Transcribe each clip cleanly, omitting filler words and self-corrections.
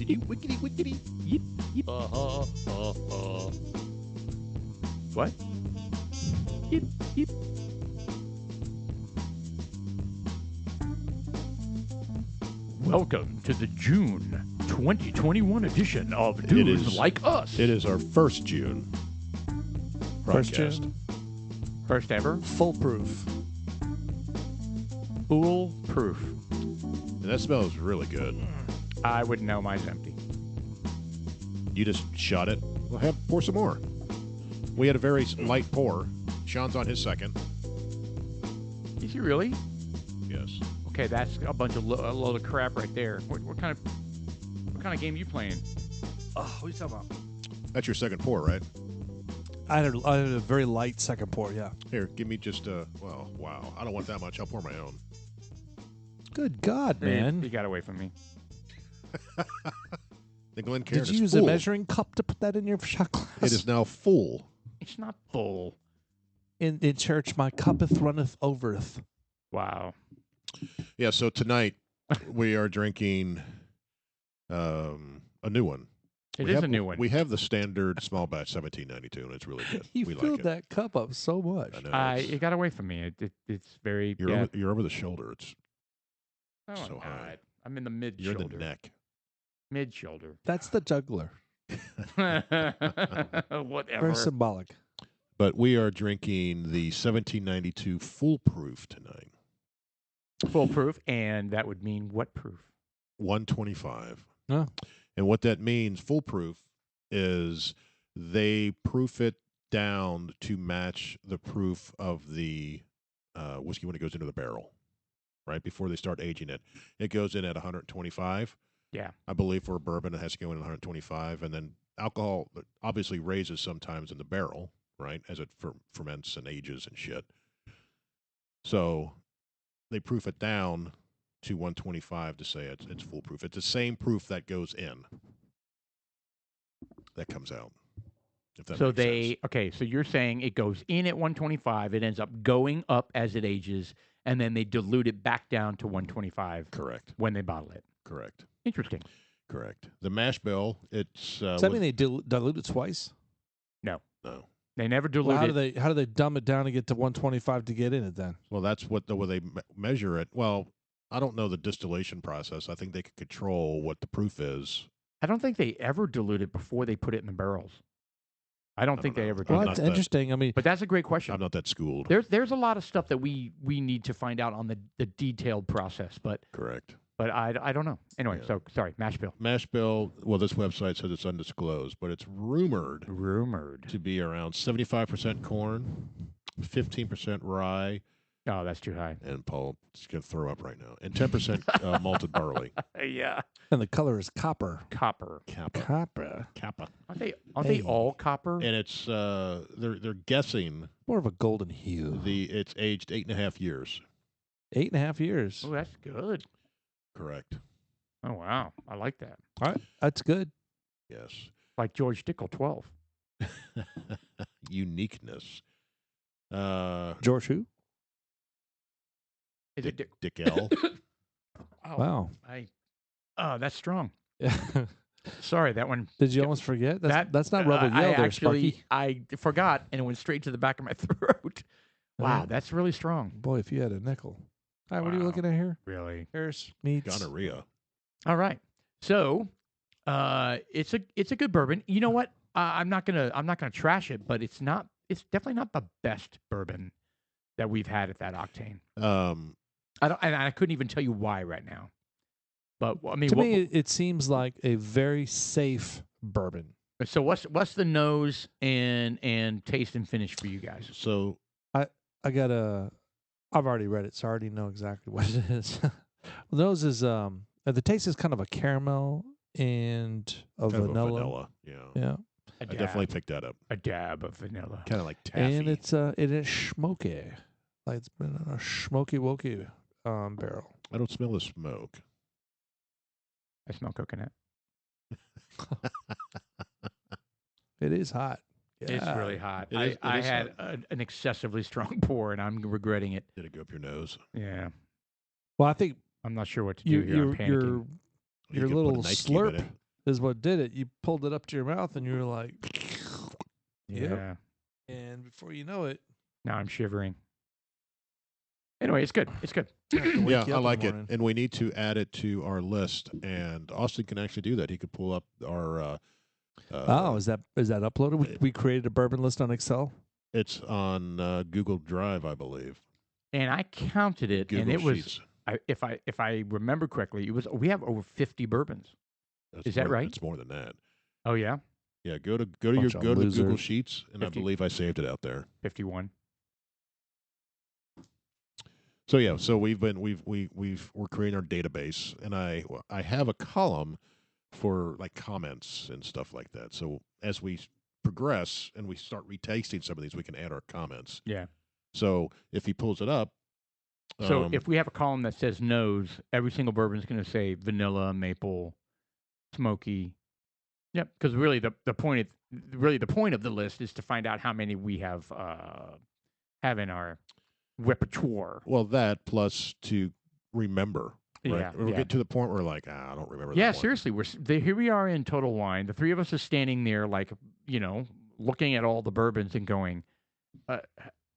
Wickety, wickety, wickety. Yip, yip. What? Yip, yip. Welcome to the June 2021 edition of Dudes Like Us. It is our first June First broadcast. June. First ever. Foolproof. Foolproof. And that smells really good. I wouldn't know mine's empty. You just shot it. Well, pour some more. We had a very light pour. Sean's on his second. Is he really? Yes. Okay, that's a bunch of a load of crap right there. What kind of game are you playing? Oh, what are you talking about? That's your second pour, right? I had a very light second pour, yeah. Here, give me just a... Well, wow. I don't want that much. I'll pour my own. Good God, He man. got away from me. The Glencairn Did you is use full. a measuring cup to put that in your shot glass? It is now full. It's not full. In church, my cuppeth runneth overeth. Wow. Yeah, so tonight we are drinking a new one. It We is have- a new one. We have the standard small batch 1792, and it's really good. You we filled like it. that cup up so much. I know. It got away from me. It's very. You're over the shoulder. It's Oh, so I'm high. not. I'm in the mid You're shoulder. in the neck. Mid shoulder. That's the juggler. Whatever. Very symbolic. But we are drinking the 1792 Foolproof tonight. Foolproof, and that would mean what proof? 125. Oh. And what that means, foolproof, is they proof it down to match the proof of the whiskey when it goes into the barrel, right? Before they start aging it. It goes in at 125. Yeah. I believe for a bourbon, it has to go in at 125. And then alcohol obviously raises sometimes in the barrel, right, as it ferments and ages and shit. So they proof it down to 125 to say it's foolproof. It's the same proof that goes in that comes out. If that So makes sense. okay, so you're saying it goes in at 125, it ends up going up as it ages, and then they dilute it back down to 125 Correct. when they bottle it. Correct. Interesting. Correct. The mash bill, it's Does that mean they dilute it twice? no. They never dilute Well, it. how do they dumb it down to get to 125 to get in it then? Well, that's what the way they measure it. Well, I don't know the distillation process. I think they can control what the proof is. I don't think they ever dilute it before they put it in the barrels. I don't think don't they know. ever do I'm Well, that. not that's that- interesting. I mean, But that's a great question. I'm not that schooled. There's a lot of stuff that we need to find out on the detailed process, but Correct. I don't know. Anyway, Yeah. so sorry, mash bill. Mash bill, well, this website says it's undisclosed, but it's rumored Rumored. to be around 75% corn, 15% rye, Oh, that's too high. and Paul is going to throw up right now, and 10% malted barley. Yeah. and the color is copper. Copper. Kappa. Copper. Kappa. Aren't they Hey. all copper? And it's they're guessing More of a golden hue. it's aged 8.5 years. 8.5 years. Oh, that's good. Correct. Oh, wow. I like that. All right. That's good. Yes. Like George Dickel, 12. Uniqueness. George who? Is it Dick L. Oh, Wow. Oh, that's strong. Yeah. Sorry, that one. Did you almost forget? That's not Rebel I Yell there, actually, Sparky. I forgot, and it went straight to the back of my throat. Wow, Oh. that's really strong. Boy, if you had a nickel. All right, what are you Wow. looking at here? Really. Here's meats. Gonorrhea. All right. So, it's a good bourbon. You know what? I'm not gonna trash it, but it's definitely not the best bourbon that we've had at that octane. I couldn't even tell you why right now. But I mean, To me, it seems like a very safe bourbon. so what's the nose and taste and finish for you guys? So I've already read it, so I already know exactly what it is. The nose is the taste is kind of a caramel and a kind of vanilla. Yeah. Yeah. I definitely picked that up. a dab of vanilla. Kind of like taffy. And it is smoky. Like it's been in a smoky wokey barrel. I don't smell the smoke. I smell coconut. It is hot. It's Yeah. really hot. It is- I it is had an excessively strong pour, and I'm regretting it. Did it go up your nose? Yeah, Well, I think I'm not sure what to do your here. I'm panicking. your You your could put a little nice cube in slurp it. is what did it. You pulled it up to your mouth and you were like, Yeah. Yep. And before you know it, Now I'm shivering. Anyway, it's good. It's good. I have to wake Yeah, you I up in like the it, morning. and we need to add it to our list. And Austin can actually do that. He could pull up our. Is that uploaded? We created a bourbon list on Excel. It's on Google Drive, I believe. And I counted it, and Google it was, Sheets. if I remember correctly, we have over 50 bourbons. That's Is that more, right? It's more than that. Oh yeah, Yeah, go to Bunch of Google losers. Sheets, and 50. I believe I saved it out there. 51. So yeah, so we're creating our database, and I have a column for like comments and stuff like that. So as we progress and we start retasting some of these, we can add our comments. Yeah. So if he pulls it up, So if we have a column that says nose, every single bourbon is going to say vanilla, maple, smoky. Yep. Because really the point of the list is to find out how many we have in our repertoire. well, that plus to remember, right? Yeah, We'll yeah. get to the point where like, I don't remember. Yeah, that one. seriously, here we are in Total Wine. The three of us are standing there, like, looking at all the bourbons and going,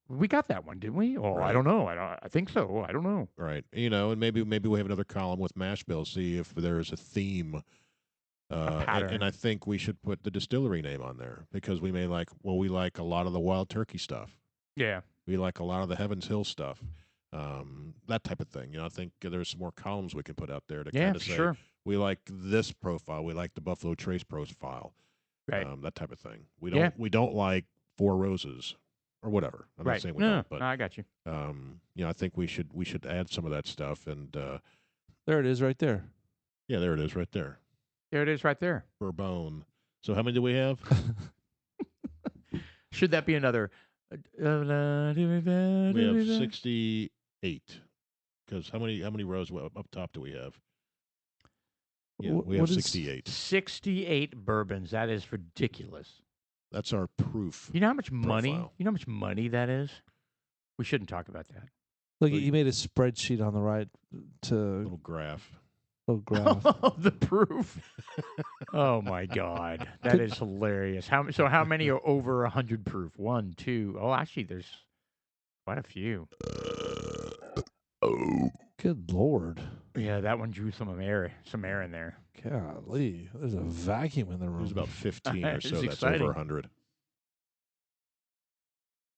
"We got that one, didn't we? Oh, I Right. don't know. I think so. I don't know." Right. And maybe we have another column with mash bills, see if there's a theme. pattern. And I think we should put the distillery name on there because we like a lot of the Wild Turkey stuff. Yeah, We like a lot of the Heaven's Hill stuff. That type of thing. I think there's some more columns we can put out there to yeah, kind of for say, sure. we like this profile. We like the Buffalo Trace profile. Right, That type of thing. Yeah. We don't like Four Roses or whatever. I'm right. not saying we No, don't, but I got you. I think we should add some of that stuff. And There it is right there. yeah, there it is, right there. There it is, right there. Bourbon. So how many do we have? Should that be another? We have 68. Because how many rows up top do we have? Yeah, we have What is- 68. 68 bourbons. That is ridiculous. That's our proof. You know how much money? Profile. You know how much money that is? We shouldn't talk about that. Look, Well, you made a spreadsheet on the right to Little graph. little graph. The proof. Oh my God, that is hilarious. How many are over 100 proof? 1, 2. Oh, actually, there's quite a few. Good Lord. Yeah, that one drew some air in there. Golly. There's a vacuum in the room. There's about 15 or It's so. That's exciting. over 100.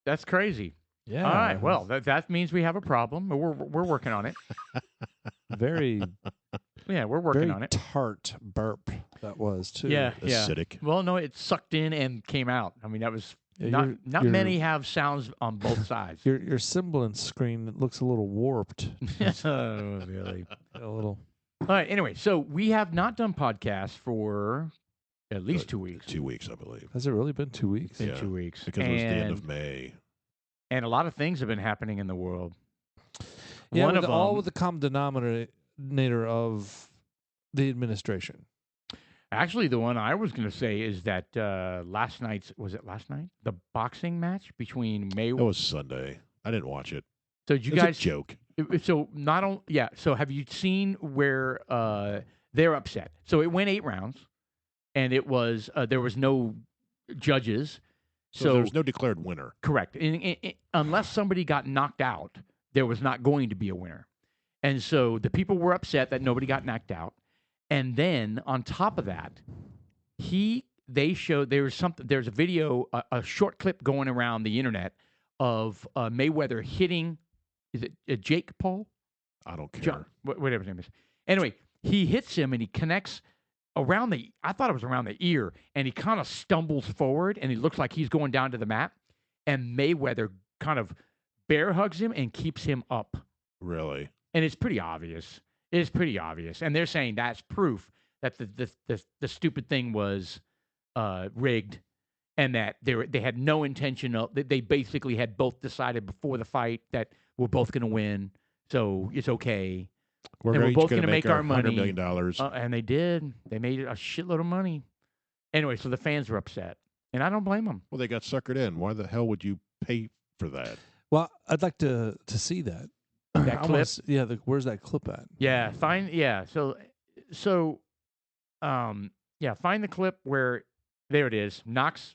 That's crazy. Yeah. All right. Well, that means we have a problem. We're working on it. very, Yeah, we're working very on it. tart burp that was, too. Yeah. Acidic. Well, no, it sucked in and came out. I mean, that was Yeah, not many have sounds on both sides. Your semblance screen looks a little warped. Oh, really? A little. All right. Anyway, so we have not done podcasts for at least 2 weeks. 2 weeks, I believe. Has it really been 2 weeks? Been Yeah, 2 weeks. Because it was the end of May. And a lot of things have been happening in the world. Yeah, One with of all them- with the common denominator of the administration. Actually, the one I was going to say is that last night? The boxing match between That Mayweather. was Sunday. I didn't watch it. So did you It was guys? a joke. So not only So have you seen where they're upset? So it went 8 rounds, and it was there was no judges. So there's no declared winner. Correct. Unless somebody got knocked out, there was not going to be a winner. And so the people were upset that nobody got knocked out. And then on top of that, they showed there's a video, a short clip going around the internet of Mayweather hitting, is it Jake Paul? I don't care. John, whatever his name is. Anyway, he hits him and he connects I thought it was around the ear, and he kind of stumbles forward and he looks like he's going down to the mat, and Mayweather kind of bear hugs him and keeps him up. Really? And it's pretty obvious. It's pretty obvious. And they're saying that's proof that the stupid thing was rigged, and that they had no intention of. They basically had both decided before the fight that we're both going to win, so it's okay. We're And we're each both gonna gonna make our money. $100 million. And they did. They made a shitload of money. Anyway, so the fans were upset, and I don't blame them. Well, they got suckered in. Why the hell would you pay for that? Well, I'd like to see that. That I clip? wanna where's that clip at? Yeah, fine. Yeah, so Yeah, find the clip where there it is. Knocks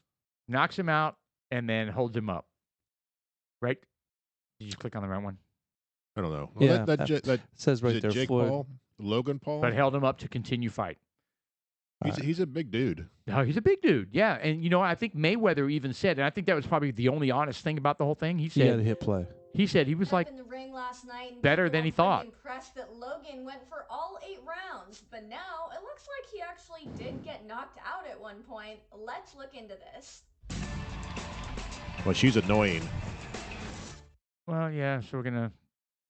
him out and then holds him up. Right? Did you click on the right one? I don't know. Well, Yeah, that it says is right it there, Jake Floyd. Paul, Logan Paul. But held him up to continue fight. He's a big dude. Oh, he's a big dude. Yeah, and I think Mayweather even said, and I think that was probably the only honest thing about the whole thing. He He had said a hit play. he was like in the ring last night and better people than he were pretty thought. impressed that Logan went for all 8 rounds, but now it looks like he actually did get knocked out at one point. Let's look into this. Well, she's annoying. Well, yeah, so we're gonna.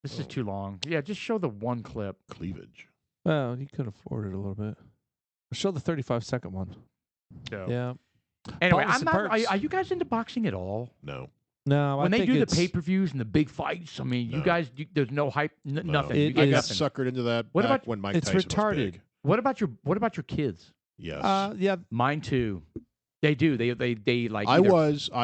This is too long. Yeah, just show the one clip. Cleavage. Well, you could afford it a little bit. Show the 35-second one. So. Yeah. Anyway, Bonus I'm and not. perks. Are you guys into boxing at all? No. No, When I they think do the it's- pay-per-views and the big fights, I mean, you No. guys, there's no hype, No. nothing. It You get I got nothing. suckered into that What back about- when Mike it's Tyson retarded. was big. What about your kids? Yes. Yeah, Mine too. They do. They like. I either-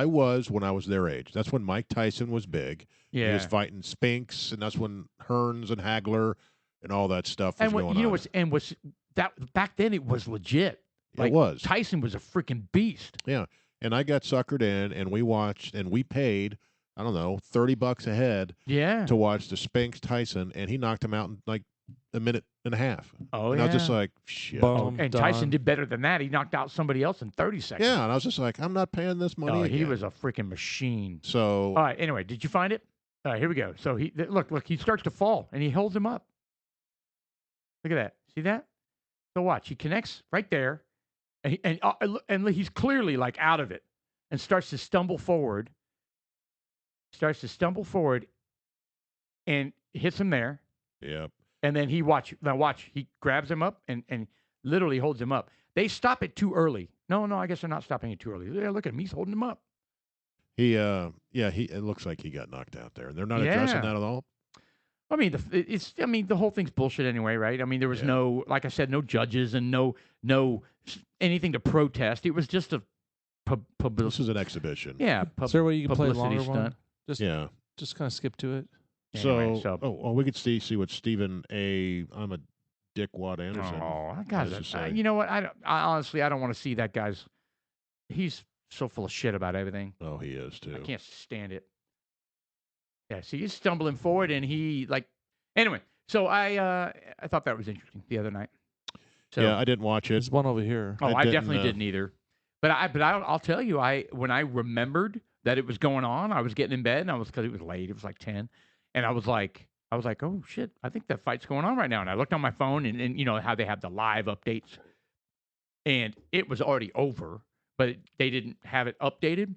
was when I was their age. That's when Mike Tyson was big. Yeah. He was fighting Spinks, and that's when Hearns and Hagler and all that stuff was and going what, you know on. what's that back then it was legit. Like, it was. Tyson was a freaking beast. Yeah. And I got suckered in, and we watched, and we paid, I don't know, $30 a head Yeah. to watch the Spinks Tyson, and he knocked him out in like a minute and a half. Oh and yeah. I was just like, shit. Boom. and done. Tyson did better than that. He knocked out somebody else in 30 seconds. Yeah, and I was just like, I'm not paying this money. Oh, he again. was a freaking machine. So All right. Anyway, did you find it? All right, here we go. So look, he starts to fall, and he holds him up. Look at that. See that? So watch. He connects right there, and he's clearly like out of it, and starts to stumble forward. And hits him there, yeah. and then he watch. He grabs him up and literally holds him up. They stop it too early. No, I guess they're not stopping it too early. Yeah, look at him. He's holding him up. It looks like he got knocked out there, and they're not addressing Yeah. that at all. I mean, the whole thing's bullshit anyway, right? I mean, there was Yeah. no, like I said, no judges and no anything to protest. It was just a This is an exhibition. yeah. Is there a way you can play a publicity longer one? stunt. Yeah. Just kind of skip to it. Anyway, we could see what Stephen A. I'm a Dickwad Anderson. Oh, that has guy's. to say. You know what? I honestly, I don't want to see that guy's. He's so full of shit about everything. Oh, he is too. I can't stand it. Yeah, see, he's stumbling forward, and he like. Anyway, so I thought that was interesting the other night. So, Yeah, I didn't watch it. There's one over here. oh, I I didn't, definitely didn't either. But I'll tell you, when I remembered that it was going on, I was getting in bed, and because it was late, it was like 10, and I was like, oh shit, I think that fight's going on right now, and I looked on my phone, and you know how they have the live updates, and it was already over, but they didn't have it updated,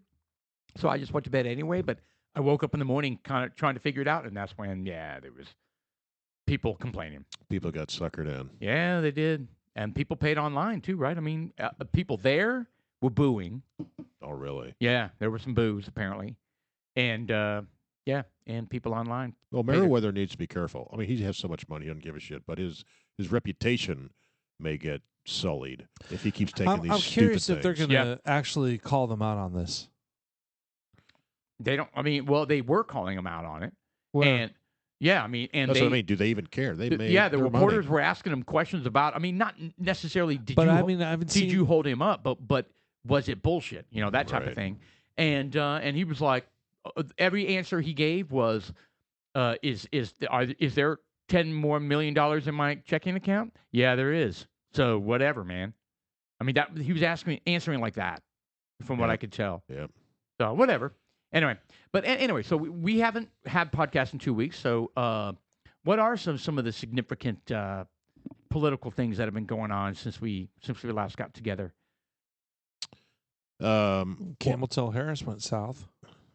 so I just went to bed anyway. But I woke up in the morning, kind of trying to figure it out, and that's when there was people complaining. People got suckered in. Yeah, they did, and people paid online too, right? I mean, people there were booing. Oh, really? Yeah, there were some boos apparently, and and people online. Well, Later. Merriweather needs to be careful. I mean, he has so much money, he doesn't give a shit. But his reputation may get sullied if he keeps taking these I'm stupid curious if they're things. going to actually call them out on this. They don't. I mean, well, they were calling them out on it, Where? and yeah, I mean, and That's they, what I mean. Do they even care? They made yeah, the their reporters money. were asking them questions about. I mean, not necessarily did But you, I mean, I haven't did seen. you hold him up, but was it bullshit? You know, that type of Right. thing. And he was like, every answer he gave was, is there $10 more million in my checking account? Yeah, there is. So whatever, man. I mean, that he was answering like that, from what Yeah. I could tell. Yep. So whatever. Anyway, anyway, so we haven't had podcasts in 2 weeks. So what are some of the significant political things that have been going on since we last got together? Camel Toe Harris went south.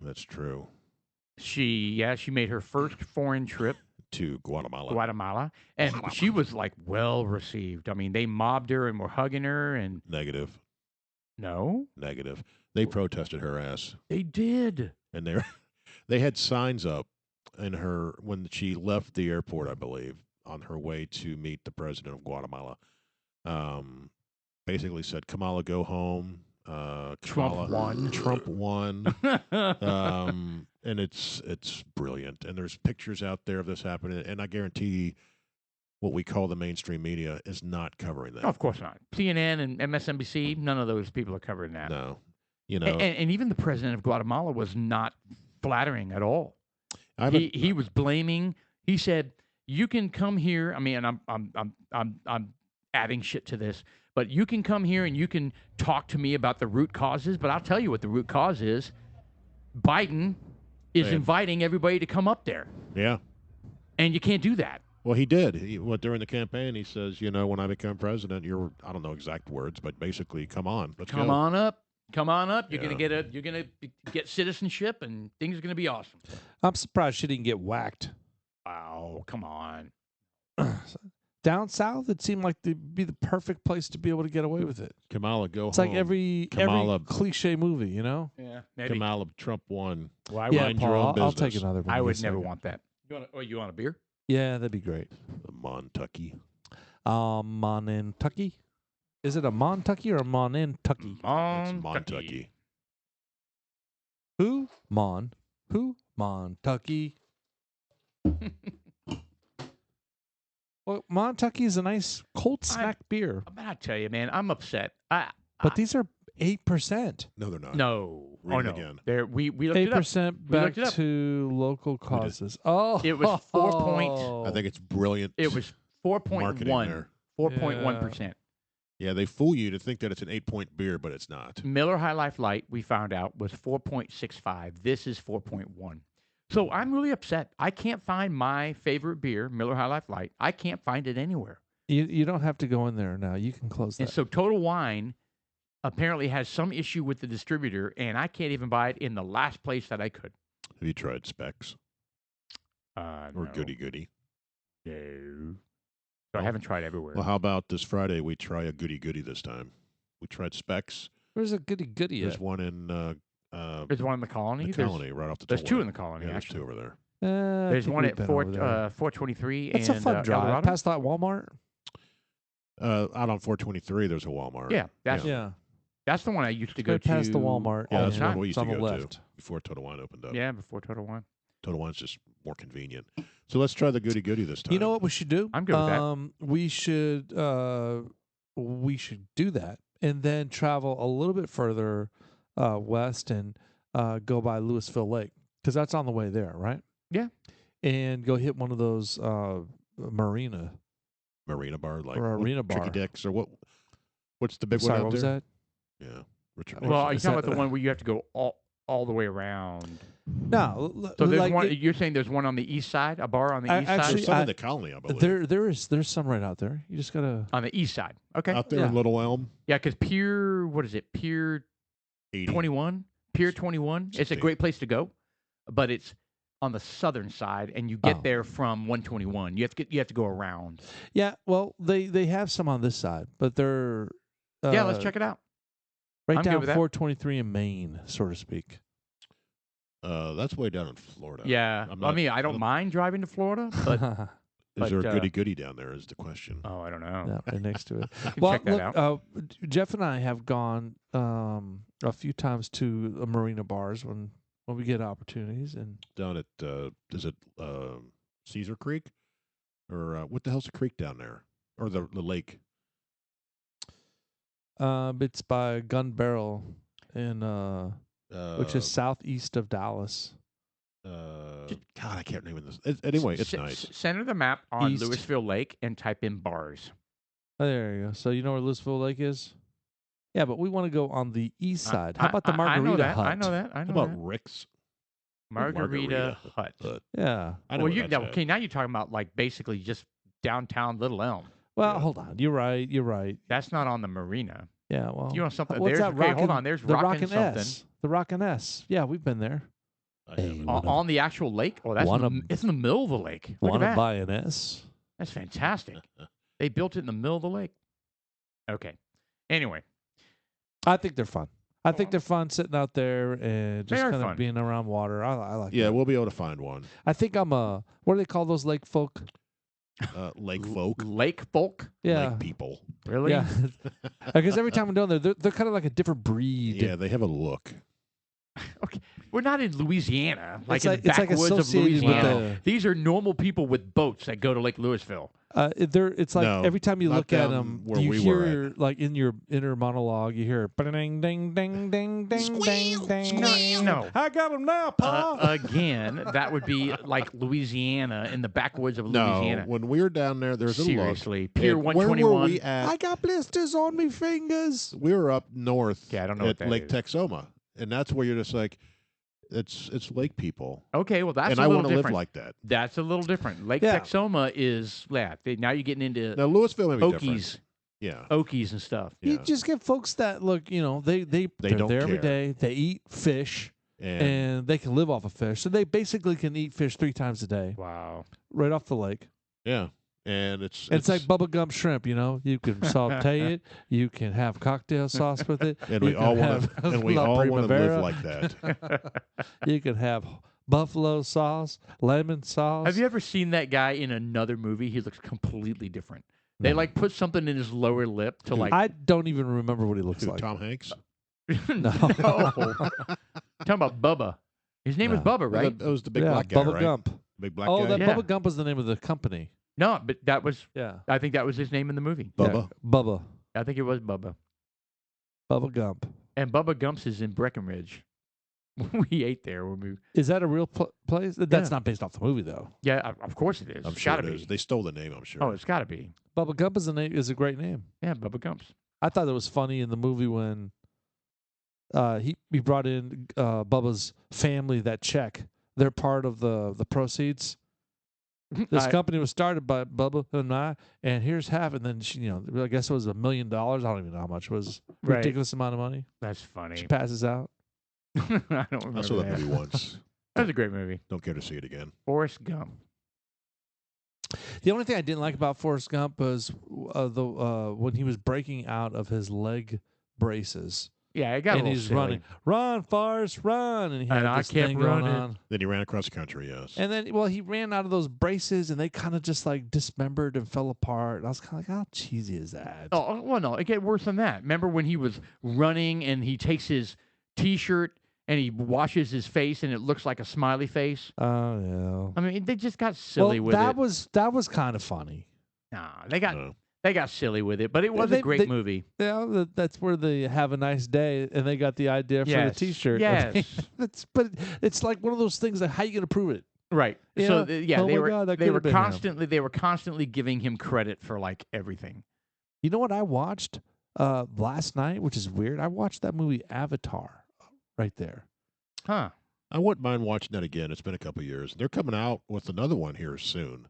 That's true. She made her first foreign trip To Guatemala. to Guatemala, and she was like well received. I mean, they mobbed her and were hugging her, and Negative. negative. They protested her ass, They did. and they had signs up in her when she left the airport, I believe, on her way to meet the president of Guatemala. Basically said, "Kamala, go home." Trump won. Trump won. And it's brilliant. And there's pictures out there of this happening. And I guarantee what we call the mainstream media is not covering that. No, of course not. CNN and MSNBC, none of those people are covering that. No, you know, And even the president of Guatemala was not flattering at all. I haven't. He was blaming. He said, "You can come here." I mean, and I'm adding shit to this, but you can come here and you can talk to me about the root causes. But I'll tell you what the root cause is. Biden is Man. inviting everybody to come up there, Yeah. and you can't do that. Well, he did. During the campaign, he says, when I become president, I don't know exact words, but basically, come on, let's Come go. on up. Come on up. You're Yeah. you're gonna get citizenship, and things are gonna be awesome. I'm surprised she didn't get whacked. Oh, come on. Down south, it seemed like it'd be the perfect place to be able to get away with it. Kamala, go It's home. like every Kamala. cliche movie, you know? Yeah, maybe. Kamala, Trump won. Well, I Yeah, Mind your Paul, own I'll take business. another one. I in a would never second. want that. You want a beer? Yeah, that'd be great. The Montucky. Montucky? Is it a Montucky or a Montucky? It's Montucky. Who? Who? Montucky. Well, Montucky is a nice cold snack beer, But I tell you, man, I'm upset. but these are 8%. No, they're not. No. Read Oh, it no. again. There, we looked it up. 8% We back looked it up. to local causes. Oh, It was 4 point- I think it's brilliant. It was marketing 4.1. there. 4.1%. Yeah, they fool you to think that it's an 8-point beer, but it's not. Miller High Life Light, we found out, was 4.65. This is 4.1. So I'm really upset. I can't find my favorite beer, Miller High Life Light. I can't find it anywhere. You don't have to go in there now. You can close And that. so Total Wine apparently has some issue with the distributor, and I can't even buy it in the last place that I could. Have you tried Specs or No. Goody Goody? No. So I haven't tried everywhere. Well, how about this Friday we try a Goody Goody this time? We tried Specs. Where's a goody There's at? one in There's one in the colony. the colony right off the There's toll two line. in the colony, Yeah, there's actually. two over there. I There's think one we've at been over there. 423 It's and a fun El drive. Dorado. Past that Walmart. Out on 423, there's a Walmart. Yeah, that's Yeah. that's the one I used to go Right to. past the Walmart. Yeah, all that's the the one time. we It's used on to the go left. to before Total Wine opened up. Yeah, before Total Wine. Total Wine's just more convenient. So let's try the Goody Goody this time. You know what we should do? I'm good with that. We should do that and then travel a little bit further west and go by Louisville Lake because that's on the way there, right? Yeah. And go hit one of those marina Marina Bar, like or arena bar. Tricky Dicks, or what? What's the big Sorry, one out what was there? that? Yeah, Richard. Well, Well, Nixon. are you is talking that about the one where you have to go all the way around? No. So there's like one. it- You're saying there's one on the east side, a bar on the east actually, There's side? some in the colony, I believe. there's some right out there. You just gotta. On the east side. Okay. out there in yeah. Little Elm, Yeah, because Pier, what is it? Pier 80. 21? Pier 21. It's a 60. great place to go, but it's on the southern side, and you get Oh. there from 121. You have to go around. Yeah. Well, they have some on this side, but they're. Yeah, let's check it out. Right I'm good down with that. 423 in Maine, so to speak. That's way down in Florida. Yeah. I'm I not- mean, I don't mind driving to Florida, but Is there a but, Goody Goody down there? Is the question. oh, I don't know. Yeah, right next to it. You can Well, check that out. Jeff and I have gone a few times to marina bars when we get opportunities, and Down at is it Caesar Creek, or what the hell's the creek down there, or the lake? it's by Gun Barrel in which is southeast of Dallas. God, I can't remember this. Anyway, it's nice. Center the map on East. Louisville Lake and type in bars. Oh, there you go. So you know where Louisville Lake is? Yeah, but we want to go on the east side. How about the I know Margarita that. Hut? I know that. I How know about that. Rick's? Margarita Hut. Yeah. I know Well, where that's at. okay, now you're talking about like basically just downtown Little Elm. Well, Yeah. hold on. You're right. You're right. That's not on the marina. Yeah. Well, You want something? what's There's that? okay. Hold Rockin'- on. There's the Rockin' Rockin' something S. The Rockin' S. Yeah, we've been there. I Hey, haven't. Wanna- on the actual lake. Oh, that's wanna- it's in the middle of the lake. Look at Want to that. buy an S? That's fantastic. They built it in the middle of the lake. Okay. Anyway, I think they're fun. I think they're fun sitting out there and They just are kind fun. of being around water. I like. Yeah, that. we'll be able to find one. I think I'm a. What do they call those lake folk? Lake folk, lake folk. Yeah. lake people. Really? Yeah. Because every time I'm down there, they're kind of like a different breed. Yeah, they have a look. Okay. We're not in Louisiana, like It's in like- the it's like backwoods of associated with Louisiana. the- These are normal people with boats that go to Lake Louisville. It's like No, every time you not look at down them, where you we were hear like in your inner monologue, you hear ding ding ding ding ding ding ding. No. I got him now, Pa. Again, that would be like Louisiana in the backwoods of No, Louisiana. when we were down there, there's a look. Seriously, Pier And 121. Where were we at? I got blisters on me fingers. We were up north Okay, I don't know what at that Lake is. Texoma, and that's where you're just like, it's lake people, Okay, well that's and a I little want to live different. like that. That's a little different. Lake Yeah. Texoma is now you're getting into Now Louisville may be different. Okies, Yeah, Okies and stuff. You yeah. just get folks that look, they're don't there every care. day. They eat fish, and they can live off of fish. So they basically can eat fish 3 times a day, Wow. right off the lake. yeah, and it's It's like bubblegum shrimp, You can saute it. You can have cocktail sauce with it. and you we all can want have to, and we La all want to Primavera. live like that. You can have buffalo sauce, lemon sauce. Have you ever seen that guy in another movie? He looks completely different. They No. like put something in his lower lip to like. I don't even remember what he looks Who, like. Tom Hanks. no. Talking about Bubba. His name is No. Bubba, right? That was the big Yeah, black guy, Bubba right? Gump. Big black Oh, guy. that Yeah. Bubba Gump was the name of the company. No, but that was. Yeah, I think that was his name in the movie. Bubba. Bubba. I think it was Bubba. Bubba Gump. And Bubba Gump's is in Breckenridge. We ate there when we. Is that a real place? That's Yeah. not based off the movie, though. Yeah, of course it is. I'm It's sure gotta it be. is. They stole the name. I'm sure. Oh, it's got to be. Bubba Gump is a great name. Yeah, Bubba Gump's. I thought it was funny in the movie when he brought in Bubba's family that check. They're part of the proceeds. This company was started by Bubba and I, and here's half. And then she, I guess it was $1 million. I don't even know how much it was. Right. Ridiculous amount of money. That's funny. She passes out. I don't remember I saw that that. movie once. That was a great movie. Don't care to see it again. Forrest Gump. The only thing I didn't like about Forrest Gump was when he was breaking out of his leg braces. Yeah, it got a And little he's silly. running, run, Forrest, run, and he had And I this kept thing going running. on. Then he ran across the country. Yes. And then, he ran out of those braces, and they kind of just like dismembered and fell apart. And I was kind of like, how cheesy is that? Oh, well, no, it get worse than that. Remember when he was running and he takes his T-shirt and he washes his face and it looks like a smiley face? Oh yeah. I mean, they just got silly with that it. that was kind of funny. Nah, they got No. silly with it, but it was They- a great they- movie. Yeah, that's where they have a nice day, and they got the idea for Yes. the T-shirt. Yes. but it's like one of those things that how you gonna prove it? Right. Yeah. So Oh they my were God, that they could were have been him. constantly giving him credit for like everything. You know what I watched last night, which is weird. I watched that movie Avatar, right there. Huh. I wouldn't mind watching that again. It's been a couple of years. They're coming out with another one here soon.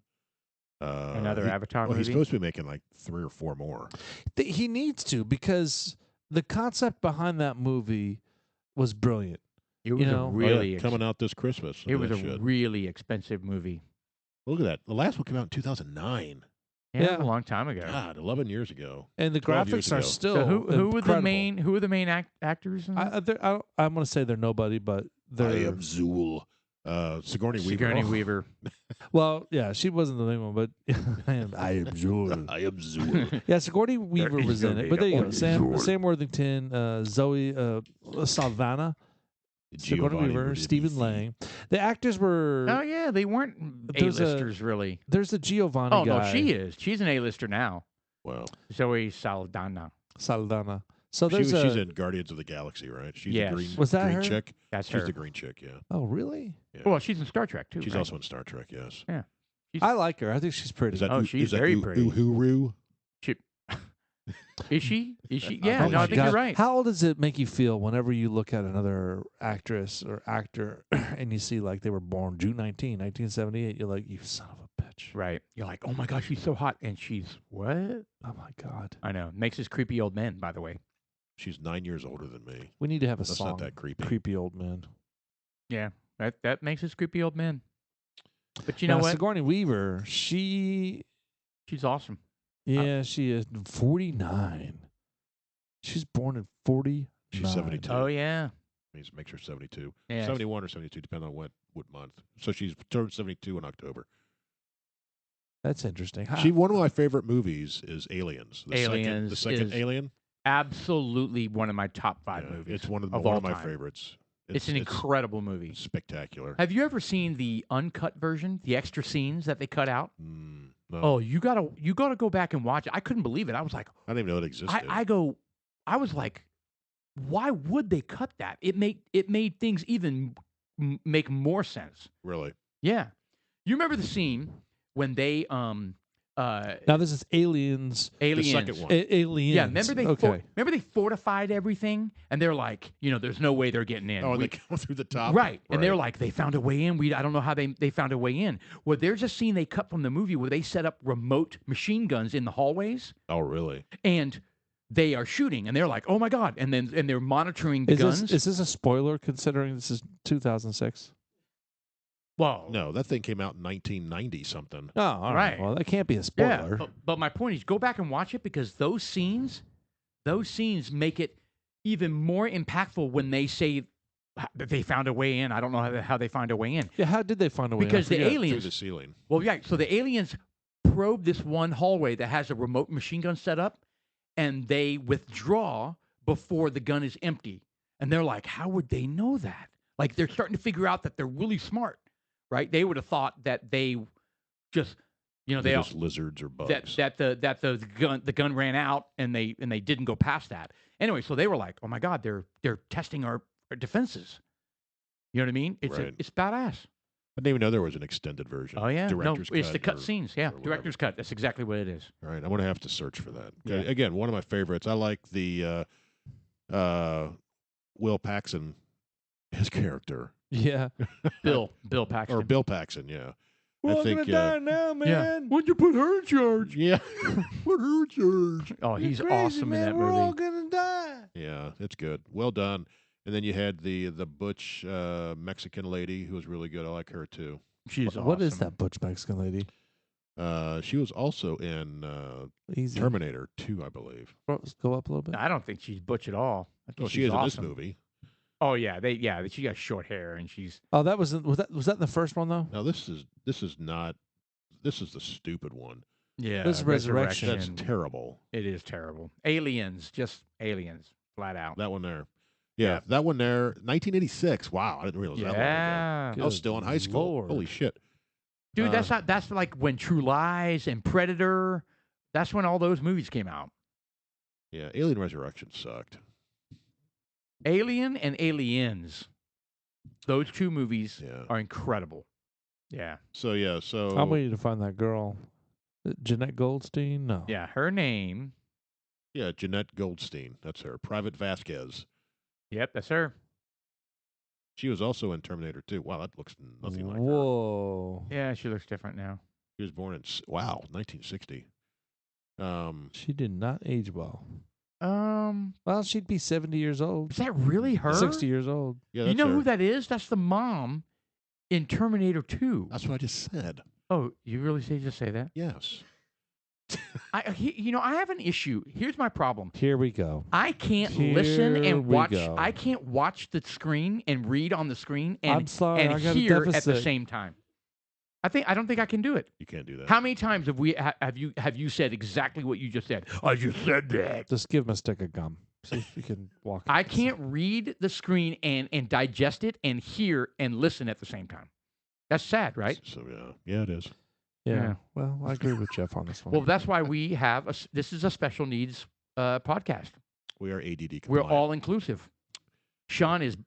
Another he- Avatar Well, he's movie. supposed to be making like 3 or 4 more. He needs to, because the concept behind that movie was brilliant. It was know, a Oh, really yeah, coming out this Christmas. it Look was at a that shit. really expensive movie. Look at that. The last one came out in 2009. Yeah, it was Yeah. a long time ago. God, 11 years ago. And the 12 years graphics are ago. still So who were the incredible. main actors? In that? I'm going to say they're nobody, but they're I am Zuul. Sigourney Weaver. Sigourney Oh, Weaver. well, yeah, she wasn't the main one, but I am Zuul. I am Zuul. Yeah, Sigourney Weaver is was in gonna it, be but there you a go. Sam Zuul. Worthington, Zoe Saldana, Sigourney Giovanni Weaver, Ribisi. Stephen Lang. The actors were. Oh yeah, they weren't There's a- A-listers really. There's a Giovanni Oh guy. no, she is. She's an A-lister now. Wow. Zoe Saldana. Saldana. So She's there's in Guardians of the Galaxy, right? She's Yes. the green, Was that green her? chick. That's She's her. the green chick, yeah. Oh, really? yeah. Well, she's in Star Trek too. She's right? also in Star Trek, yes. I like her. I think she's pretty. Is that Oh, she's very pretty. Uhuru? Is she? Is she? I Yeah. Oh No, my I think God. you're right. How does it make you feel whenever you look at another actress or actor and you see like they were born June 19, 1978? You're like, you son of a bitch. Right. You're like, oh my gosh, she's so hot, and she's what? Oh my God. I know. Makes us creepy old men, by the way. She's 9 years older than me. We need to have a That's song. not that creepy. Creepy old man. Yeah. That makes us creepy old men. But you know Now, what? Sigourney Weaver, she She's awesome. she is 49. She's born in 40. She's 72. Oh yeah. Makes her 72. Yeah. 71 or 72, depending on what month. So she's turned 72 in October. That's interesting. One of my favorite movies is Aliens. The Aliens second is Alien. Absolutely one of my top 5 Yeah, movies. It's one of all my time. favorites. It's an incredible movie. spectacular. Have you ever seen the uncut version, the extra scenes that they cut out? No, Oh, you gotta go back and watch it. I couldn't believe it. I was like, I didn't even know it existed. I was like, why would they cut that? It made things even make more sense. Really? Yeah, you remember the scene when they Now this is Aliens. aliens. The second one. Aliens. Yeah, remember Okay. remember they fortified everything, and they're like, there's no way they're getting in. Oh, and We- they go through the top. Right. And they're like, they found a way in. I don't know how they found a way in. Well, there's a scene they cut from the movie where they set up remote machine guns in the hallways, oh, really? and they are shooting, and they're like, oh my God. And they're monitoring the guns. Is this a spoiler considering this is 2006? Whoa. No, that thing came out in 1990 something. Oh, all right. Right. Well, that can't be a Yeah. spoiler. But my point is, go back and watch it, because those scenes make it even more impactful when they say that they found a way in. I don't know how they find a way in. Yeah, how did they find a way? Because I the forget. aliens Through the ceiling. Well, yeah. So the aliens probe this one hallway that has a remote machine gun set up, and they withdraw before the gun is empty. And they're like, how would they know that? Like, they're starting to figure out that they're really smart, right? They would have thought that they just, They're they just lizards or bugs. that the gun ran out, and they didn't go past that. Anyway, so they were like, oh my God, they're testing our defenses. You know what I mean? Right. It's badass. I didn't even know there was an extended version. Oh yeah, Director's no, it's the cut or- scenes. Yeah, or whatever. director's cut. That's exactly what it is. All right, I'm gonna have to search for that. Yeah. Again, one of my favorites. I like the Will Paxton, his character, Yeah. Bill Paxton. or Bill Paxton. Yeah, We're think, gonna die now, man. Why'd you put her in charge? yeah. Put her in charge. Oh, You're he's crazy, awesome man. in that We're all movie. gonna die. Yeah, it's good. Well done. And then you had the butch Mexican lady who was really good. I like her too. She's awesome. What is that butch Mexican lady? She was also in Easy. Terminator 2, I believe. Go up a little bit. I don't think she's butch at all. I think Well, she she's is in this awesome. movie. Oh yeah, she got short hair, and she's Oh, that was that in the first one though? Now this is not. This is the stupid one. This is Resurrection. That's terrible. It is terrible. Aliens, just aliens, flat out. That one there. Yeah, Yeah. that one there. 1986. Wow, I didn't realize that long ago. Yeah, I was still in high school. Lord. Holy shit. dude, that's like when True Lies and Predator. That's when all those movies came out. Yeah, Alien Resurrection sucked. Alien and Aliens. Those two movies Yeah. are incredible. Yeah. So yeah, so I'm waiting to find that girl. Jeanette Goldstein? No. Yeah. Her name. yeah, Jeanette Goldstein. That's her. Private Vasquez. Yep, that's her. She was also in Terminator 2. Wow, that looks nothing like her. Whoa. Yeah, she looks different now. She was born in 1960. She did not age well. Um, Well, she'd be 70 years old. is that really her? 60 years old. Yeah, You that's know her. who that is? That's the mom in Terminator 2. That's what I just said. Oh, you really just say that? Yes. I have an issue. Here's my problem. Here we go. I can't listen Here and we watch. go. I can't watch the screen and read on the screen I'm and sorry, and I got a hear at the deficit. same time. I don't think I can do it. You can't do that. How many times have you said exactly what you just said? I just said that. Just give him a stick of gum. See if you can walk. I can't read the screen and digest it and hear and listen at the same time. That's sad, right? So yeah, it is. Yeah. Yeah. Well, I agree with Jeff on this one. Well, that's why we have this is a special needs podcast. We are ADD compliant. We're all inclusive. Sean is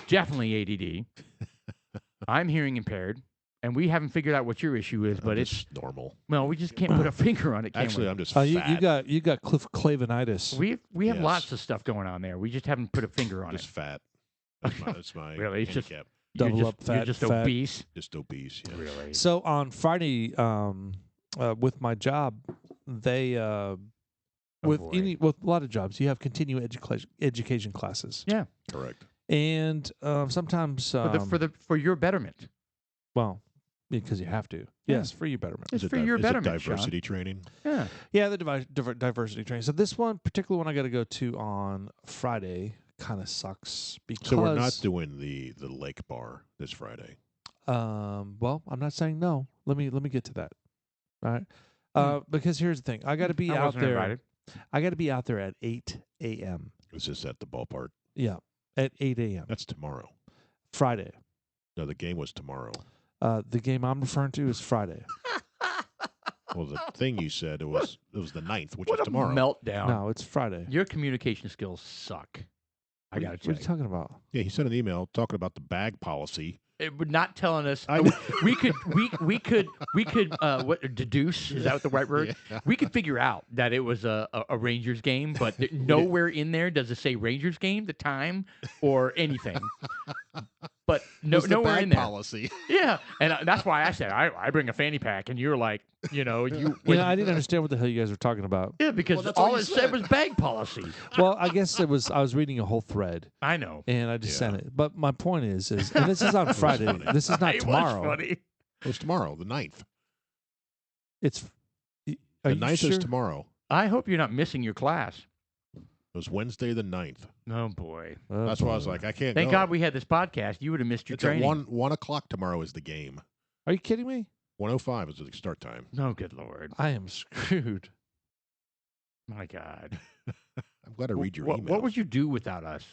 definitely ADD. I'm hearing impaired, and we haven't figured out what your issue is, but I'm it's just normal. well, we just can't put a finger on it. Can Actually, we? I'm just you fat. got clavenitis. We have Yes. lots of stuff going on there. We just haven't put a finger on just it. fat. That's my Really? It's just- handicap. Double up You're fat, just fat. obese. Just obese. Yeah. Really? So on Friday, with my job, they with boy. with a lot of jobs, you have continuing education classes. Yeah. Correct. And sometimes For your betterment. well, because you have to. Yeah. Yes, for your betterment. It's Is it for your is it betterment, diversity training. Yeah. Yeah, the diversity training. So this one, particular one, I got to go to on Friday, kind of sucks because. So we're not doing the lake bar this Friday. Well, I'm not saying no. Let me get to that. All right. Because here's the thing. I got to be I out wasn't there. invited. I got to be out there at 8 a.m. Is this at the ballpark? Yeah, at 8 a.m. That's tomorrow. Friday. No, the game was tomorrow. The game I'm referring to is Friday. Well, the thing you said, it was the 9th, which What is a tomorrow. meltdown. No, it's Friday. Your communication skills suck. I got to tell What are you talking about? Yeah, he sent an email talking about the bag policy. It would not telling us. I know. We could what deduce? Is that the right word? Yeah. We could figure out that it was a Rangers game, but nowhere in there does it say Rangers game, the time, or anything. But It's the nowhere bag in there. policy. Yeah, and that's why I said I bring a fanny pack, and you're like, you. I didn't understand what the hell you guys were talking about. Yeah, because Well, that's all all you it said was bag policy. Well, I guess it was. I was reading a whole thread, I know. and I just Yeah. sent it. But my point is, and this is on Friday. funny. This is not It tomorrow. was funny. It's tomorrow, the 9th. It's. Are The you 9th sure? is tomorrow. I hope you're not missing your class. It was Wednesday the 9th. Oh boy! Oh, That's why I was boy. like, I can't Thank go. God we had this podcast. You would have missed your It's at training. 1 o'clock tomorrow is the game. Are you kidding me? 1:05 is the start time. Oh, good Lord! I am screwed. My God! I'm glad I read your what, emails. what would you do without us?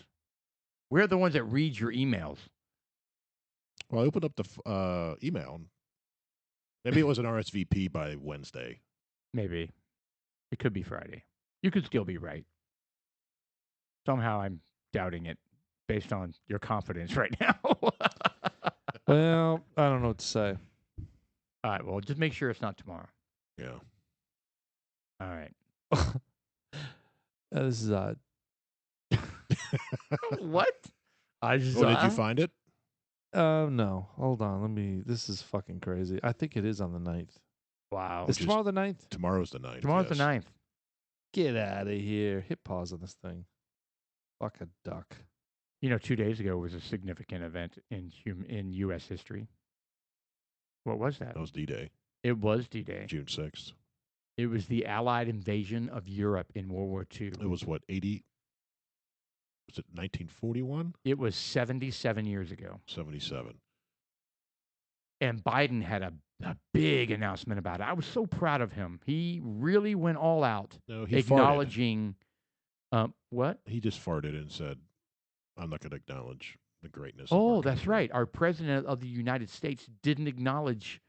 We're the ones that read your emails. Well, I opened up the email. Maybe it was an RSVP by Wednesday. Maybe it could be Friday. You could still be right. Somehow I'm doubting it based on your confidence right now. Well, I don't know what to say. All right. Well, just make sure it's not tomorrow. Yeah. All right. This is odd. What? I just. Oh, did you find it? No. Hold on. Let me. This is fucking crazy. I think it is on the 9th. Wow. Is Which is- tomorrow the 9th? Tomorrow's the 9th. Tomorrow's yes. the 9th. Get out of here. Hit pause on this thing. Fuck a duck. 2 days ago was a significant event in U.S. history. What was that? That was D-Day, It was D-Day. June 6th. It was the Allied invasion of Europe in World War II. It was what, 80? Was it 1941? It was 77 years ago. 77. And Biden had a big announcement about it. I was so proud of him. He really went all out, No, he farted. acknowledging what? He just farted and said, I'm not going to acknowledge the greatness. Oh, of our that's country." right. Our president of the United States didn't acknowledge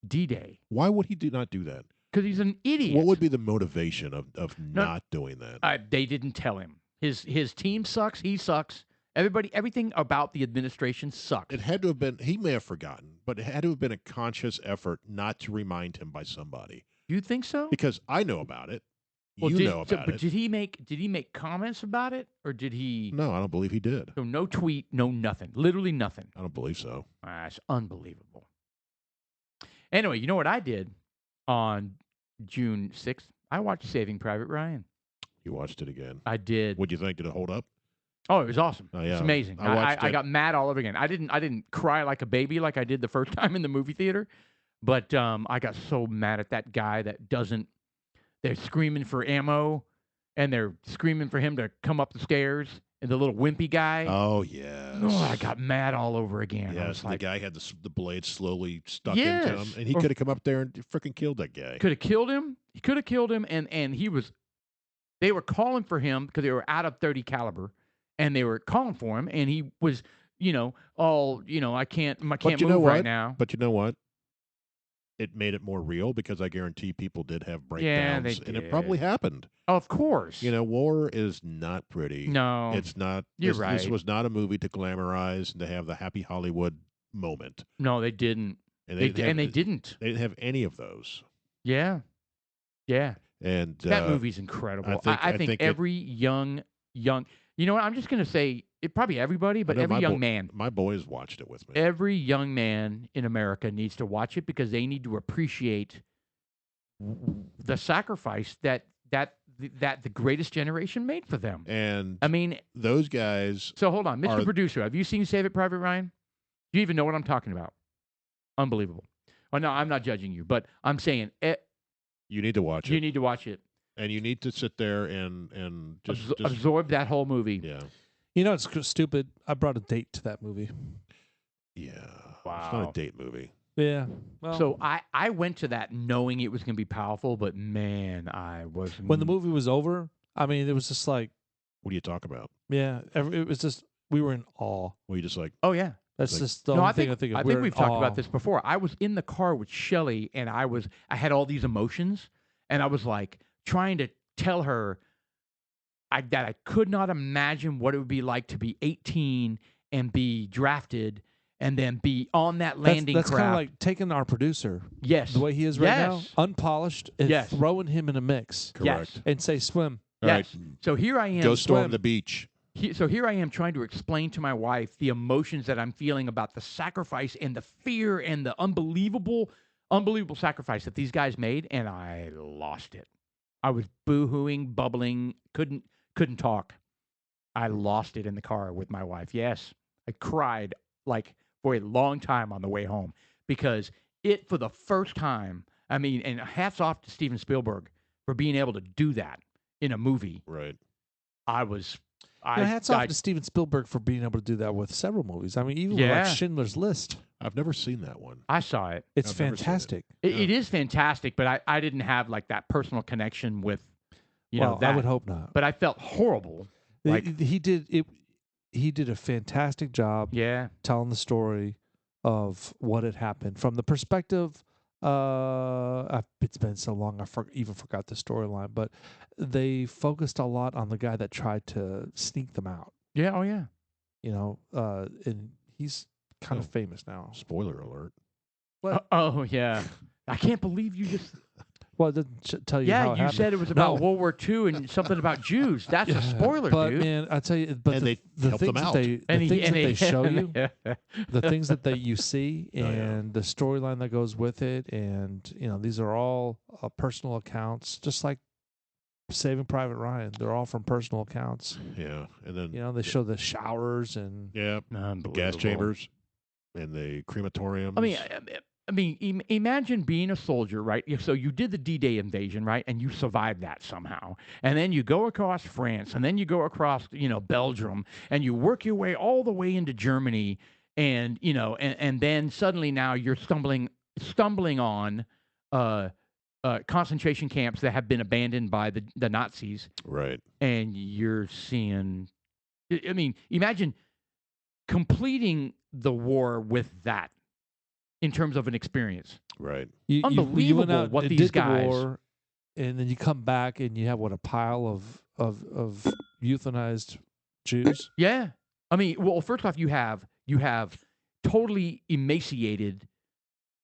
D-Day Why would he not do that? because he's an idiot. What would be the motivation of not doing that? They didn't tell him. His team sucks. He sucks. Everything about the administration sucks. It had to have been, he may have forgotten, but it had to have been a conscious effort not to remind him by somebody. You think so? Because I know about it. Well, You know about but it. did he make comments about it, or did he? No, I don't believe he did. So no tweet, no nothing. Literally nothing. I don't believe so. That's unbelievable. Anyway, you know what I did on June 6th? I watched Saving Private Ryan. You watched it again. I did. What'd you think? Did it hold up? Oh, it was awesome. Oh, yeah. It's amazing. I watched I it. got mad all over again. I didn't cry like a baby like I did the first time in the movie theater, but I got so mad at that guy that doesn't. They're screaming for ammo, and they're screaming for him to come up the stairs. And the little wimpy guy. Oh, yes. Oh, I got mad all over again. I Yes, was the like, guy had the blade slowly stuck into him, Yes. and he Or- could have come up there and freaking killed that guy. could have killed him. He could have killed him, and he was. They were calling for him because they were out of .30 caliber, and they were calling for him, and he was, I can't But move you know what? right now. But you know what? It made it more real because I guarantee people did have Yeah, breakdowns, they and it probably did. happened. Of course, War is not pretty. No, It's not. You're This right. was not a movie to glamorize and to have the happy Hollywood moment. no, they didn't. And They didn't have, they didn't. They didn't have any of those. Yeah. And That movie's incredible. I I think think every young. You know what? I'm just gonna say it. Probably everybody, but know every my young bo- man. my boys watched it with me. Every young man in America needs to watch it because they need to appreciate the sacrifice that the greatest generation made for them. And I mean, those guys, so hold on, Mr. Are- Producer, have you seen Save It Private Ryan? Do you even know what I'm talking about? Unbelievable. Oh, no, I'm not judging you, but I'm saying you need to watch you it, need to watch it. and you need to sit there and just Absorb that whole movie. yeah, You know, it's stupid. I brought a date to that movie. yeah. It's not Wow. a date movie. Yeah. Well, So I went to that knowing it was going to be powerful, but man, I was when the movie was over, I mean, it was just like, What do you talk about? yeah, it was just, we were in awe. Well, you just like, Oh yeah, That's Like- just the No, only I think thing I think of. I We're think in we've talked awe. about this before. I was in the car with Shelly, and I had all these emotions, and I was like trying to tell her that I could not imagine what it would be like to be 18 and be drafted, and then be on that landing That's kind of craft. like taking our producer, Yes, the way he is right now, Yes. unpolished, and Yes. throwing him in a mix Correct. Yes. and say swim. All right. Yes. So here I am. Go storm swim. the beach. So here I am trying to explain to my wife the emotions that I'm feeling about the sacrifice and the fear and the unbelievable sacrifice that these guys made, and I lost it. I was boo-hooing, bubbling, couldn't talk. I lost it in the car with my wife. Yes, I cried like for a long time on the way home because it, for the first time, I mean, and hats off to Steven Spielberg for being able to do that in a movie. Right. Hats off to Steven Spielberg for being able to do that with several movies. I mean, even with Yeah. like Schindler's List, I've never seen that one. I saw it. it's I've never seen it. fantastic. It is fantastic, but I didn't have like that personal connection with, Well, that. I would hope not. But I felt horrible. Like, He did it. He did a fantastic job yeah, telling the story of what had happened from the perspective. It's been so long, I even forgot the storyline. But they focused a lot on the guy that tried to sneak them out. yeah, oh yeah. And he's kind of famous now. Spoiler alert. Oh yeah. I can't believe you just. Well, it doesn't tell you how Yeah, it you happened. said it was about No. World War II and something about Jews. That's a spoiler, But dude. man, I tell you, but And the they things helped them that out. they they show you, the things that you see, Oh, yeah. and the storyline that goes with it, and these are all personal accounts, just like Saving Private Ryan. They're all from personal accounts. Yeah. And then They show the showers and yeah, gas Unbelievable. chambers and the crematoriums. I mean, imagine being a soldier, right? So you did the D-Day invasion, right? And you survived that somehow. And then you go across France, and then you go across, Belgium, and you work your way all the way into Germany, and and then suddenly now you're stumbling on concentration camps that have been abandoned by the Nazis, Right. and you're seeing. I mean, imagine completing the war with that. In terms of an experience. Right. you went Unbelievable out what and these did guys- the war, and then you come back and you have a pile of euthanized Jews. Yeah. I mean, well, first off, you have totally emaciated,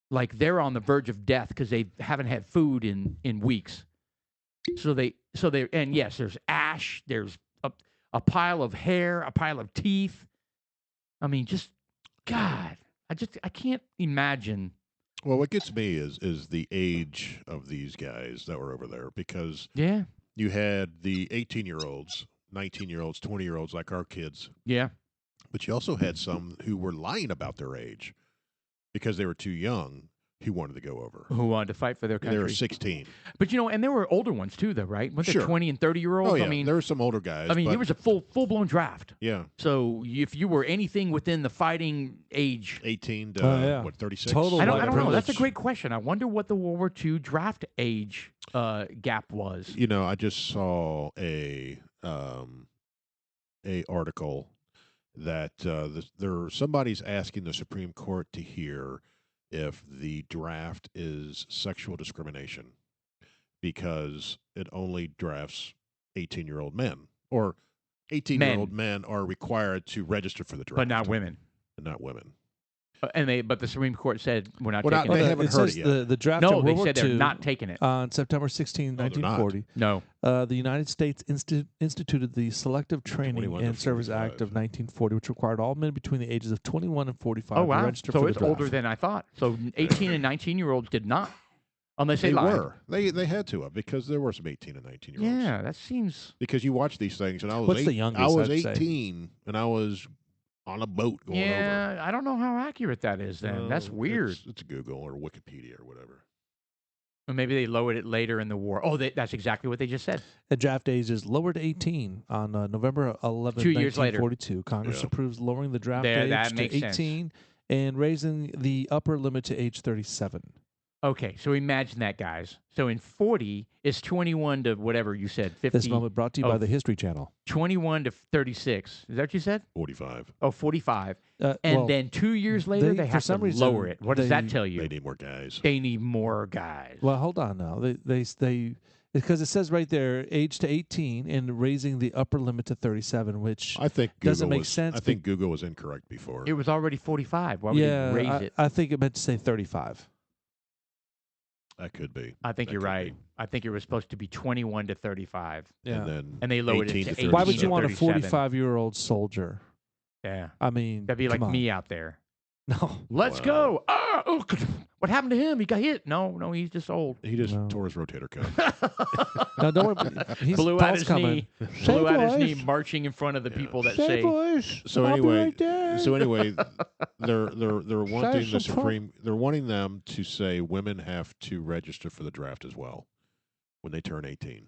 like they're on the verge of death because they haven't had food in weeks. So they and yes, there's ash, there's a pile of hair, a pile of teeth. I mean, just God, I can't imagine. Well, what gets me is the age of these guys that were over there, because Yeah. you had the 18-year-olds, 19-year-olds, 20-year-olds like our kids, Yeah. but you also had some who were lying about their age because they were too young, who wanted to go over. Who wanted to fight for their They were country. 16. But and there were older ones too, though, right? Weren't there Sure. 20 and 30-year-olds? Oh, yeah. I mean, there were some older guys. there but, was a full-blown draft. yeah, So if you were anything within the fighting age, 18 to, Oh, yeah. 36? Total I don't white know. That's a privilege. great question. I wonder what the World War II draft age gap was. You know, I just saw a article that somebody's asking the Supreme Court to hear if the draft is sexual discrimination because it only drafts 18-year-old men, or 18-year-old men are required to register for the draft, But not women. and not women. But the Supreme Court said we're not Well, taking They it. haven't it heard says it yet. the draft No, in they World War said they're II, not taking it. on September 16, No, they're not. 1940. No. The United States instituted the Selective Training 21 to and Service 45. Act of 1940, which required all men between the ages of 21 and 45 Oh, to wow. register So for the it's draft. older than I thought. So 18 and 19-year-olds did not, unless they They lied. were. They had to have, because there were some 18 and 19-year-olds. Yeah, that seems. Because you watch these things, and I was What's the youngest, I was I'd say? 18, and I was on a boat going over. Yeah, I don't know how accurate that is then. That's weird. It's Google or Wikipedia or whatever. Or maybe they lowered it later in the war. Oh, that's exactly what they just said. The draft age is lowered to 18 on November 11, 2 years later. 1942. Congress Yeah. approves lowering the draft There, age that to makes sense. 18 and raising the upper limit to age 37. Okay, so imagine that, guys. So in 40, it's 21 to whatever you said, 50. This moment brought to you by the History Channel. 21 to 36. Is that what you said? 45. Oh, 45. And Well, then 2 years later, they for have some to reason, lower it. What does that they- tell you? They need more guys. They need more guys. well, hold on now. They because it says right there, age to 18, and raising the upper limit to 37, which I think Google doesn't make was, sense. I think Google was incorrect before. It was already 45. Why would yeah, they raise it? I think it meant to say 35. That could be. I think That you're could right. be. I think it was supposed to be 21 to 35. Yeah. And then And they lowered it 18 to to 18 Why would to you want a 37. 45-year-old soldier? Yeah. I mean, That'd be like come on. me out there. No. Let's Wow. go. Ah, oh, what happened to him? He got hit. No, he's just old. He just No. tore his rotator cuff. No, don't worry. He's Blew out Paul's his coming. knee. Say Blew out his knee voice. marching in front of the people that Say say, voice. So I'll be anyway, right there. they're wanting the some fun. they're wanting them to say women have to register for the draft as well when they turn 18.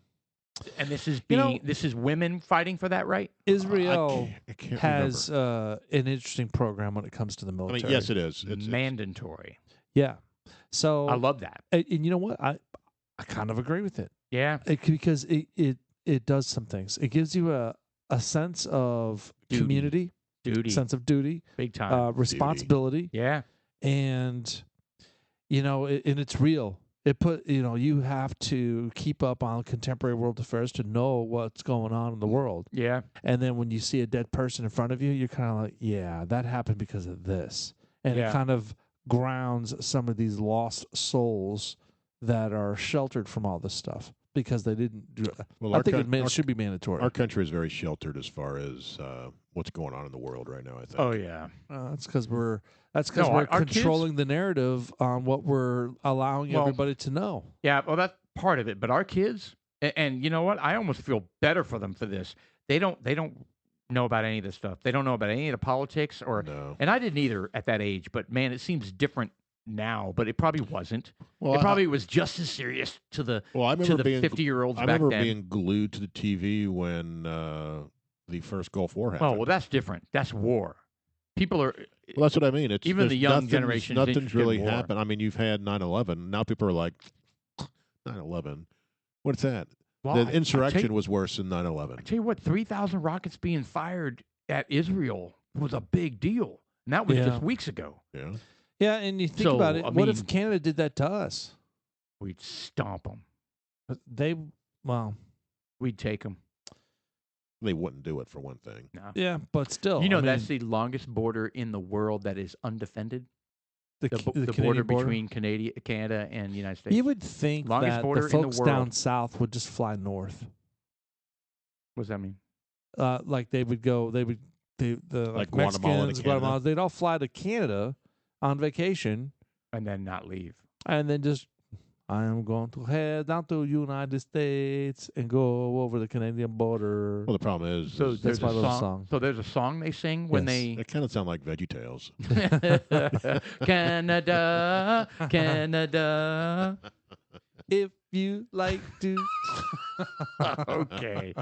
and this is You know- being this is women fighting for that right? Israel I can't has remember. an interesting program when it comes to the I military. mean, yes, it is. It's Mandatory. Yeah. So I love that. and you know what? I kind of agree with it. Yeah. Because it does some things. It gives you a sense of Duty. community, Duty. sense of duty, Big time. responsibility, Yeah. and and it's real. You have to keep up on contemporary world affairs to know what's going on in the world. Yeah. And then when you see a dead person in front of you, you're kind of like, yeah, that happened because of this. And Yeah. it kind of grounds some of these lost souls that are sheltered from all this stuff because they didn't do it. Well, I think it should be mandatory. our country is very sheltered as far as what's going on in the world right now, I think. Oh yeah. That's because we're No, we're our kids- controlling the narrative on what we're allowing Well, everybody to know. Yeah, well, that's part of it. But our kids, and you know what? I almost feel better for them for this. They don't know about any of this stuff. They don't know about any of the politics, No. and I didn't either at that age. But man, it seems different now. But it probably wasn't. Well, It probably was just as serious to the I to remember the being 50-year-olds I back remember then. being glued to the TV when the first Gulf War Oh happened. well, that's different. That's war. People are Well, that's what I mean. It's Even the there's young nothing's- generation is Nothing's interested in really war. happened. I mean, you've had 9/11. Now people are like, 9/11. What's that? well, The I insurrection was worse than tell 9/11. you what, 3,000 rockets being fired at Israel was a big deal, and that was Yeah. just weeks ago. Yeah. Yeah, and you think So, about it. I What mean- if Canada did that to us? We'd stomp them. Well, We'd take them. They wouldn't do it for one thing. No. yeah, but still, You know, I that's mean, the longest border in the world that is undefended. The border Canadian between Canada and the United States. You would think Longest that border the in the folks world. down south would just fly north. What does that mean? Like they would go, the Like Guatemala to Mexicans, Canada? Guatemala, they'd all fly to Canada on vacation And then not leave. and then just, I am going to head down to United States and go over the Canadian border. Well, the problem is, So is there's my a little song. song. So there's a song they sing when Yes. it kind of sound like VeggieTales. they Canada, Canada. If you like to. Okay.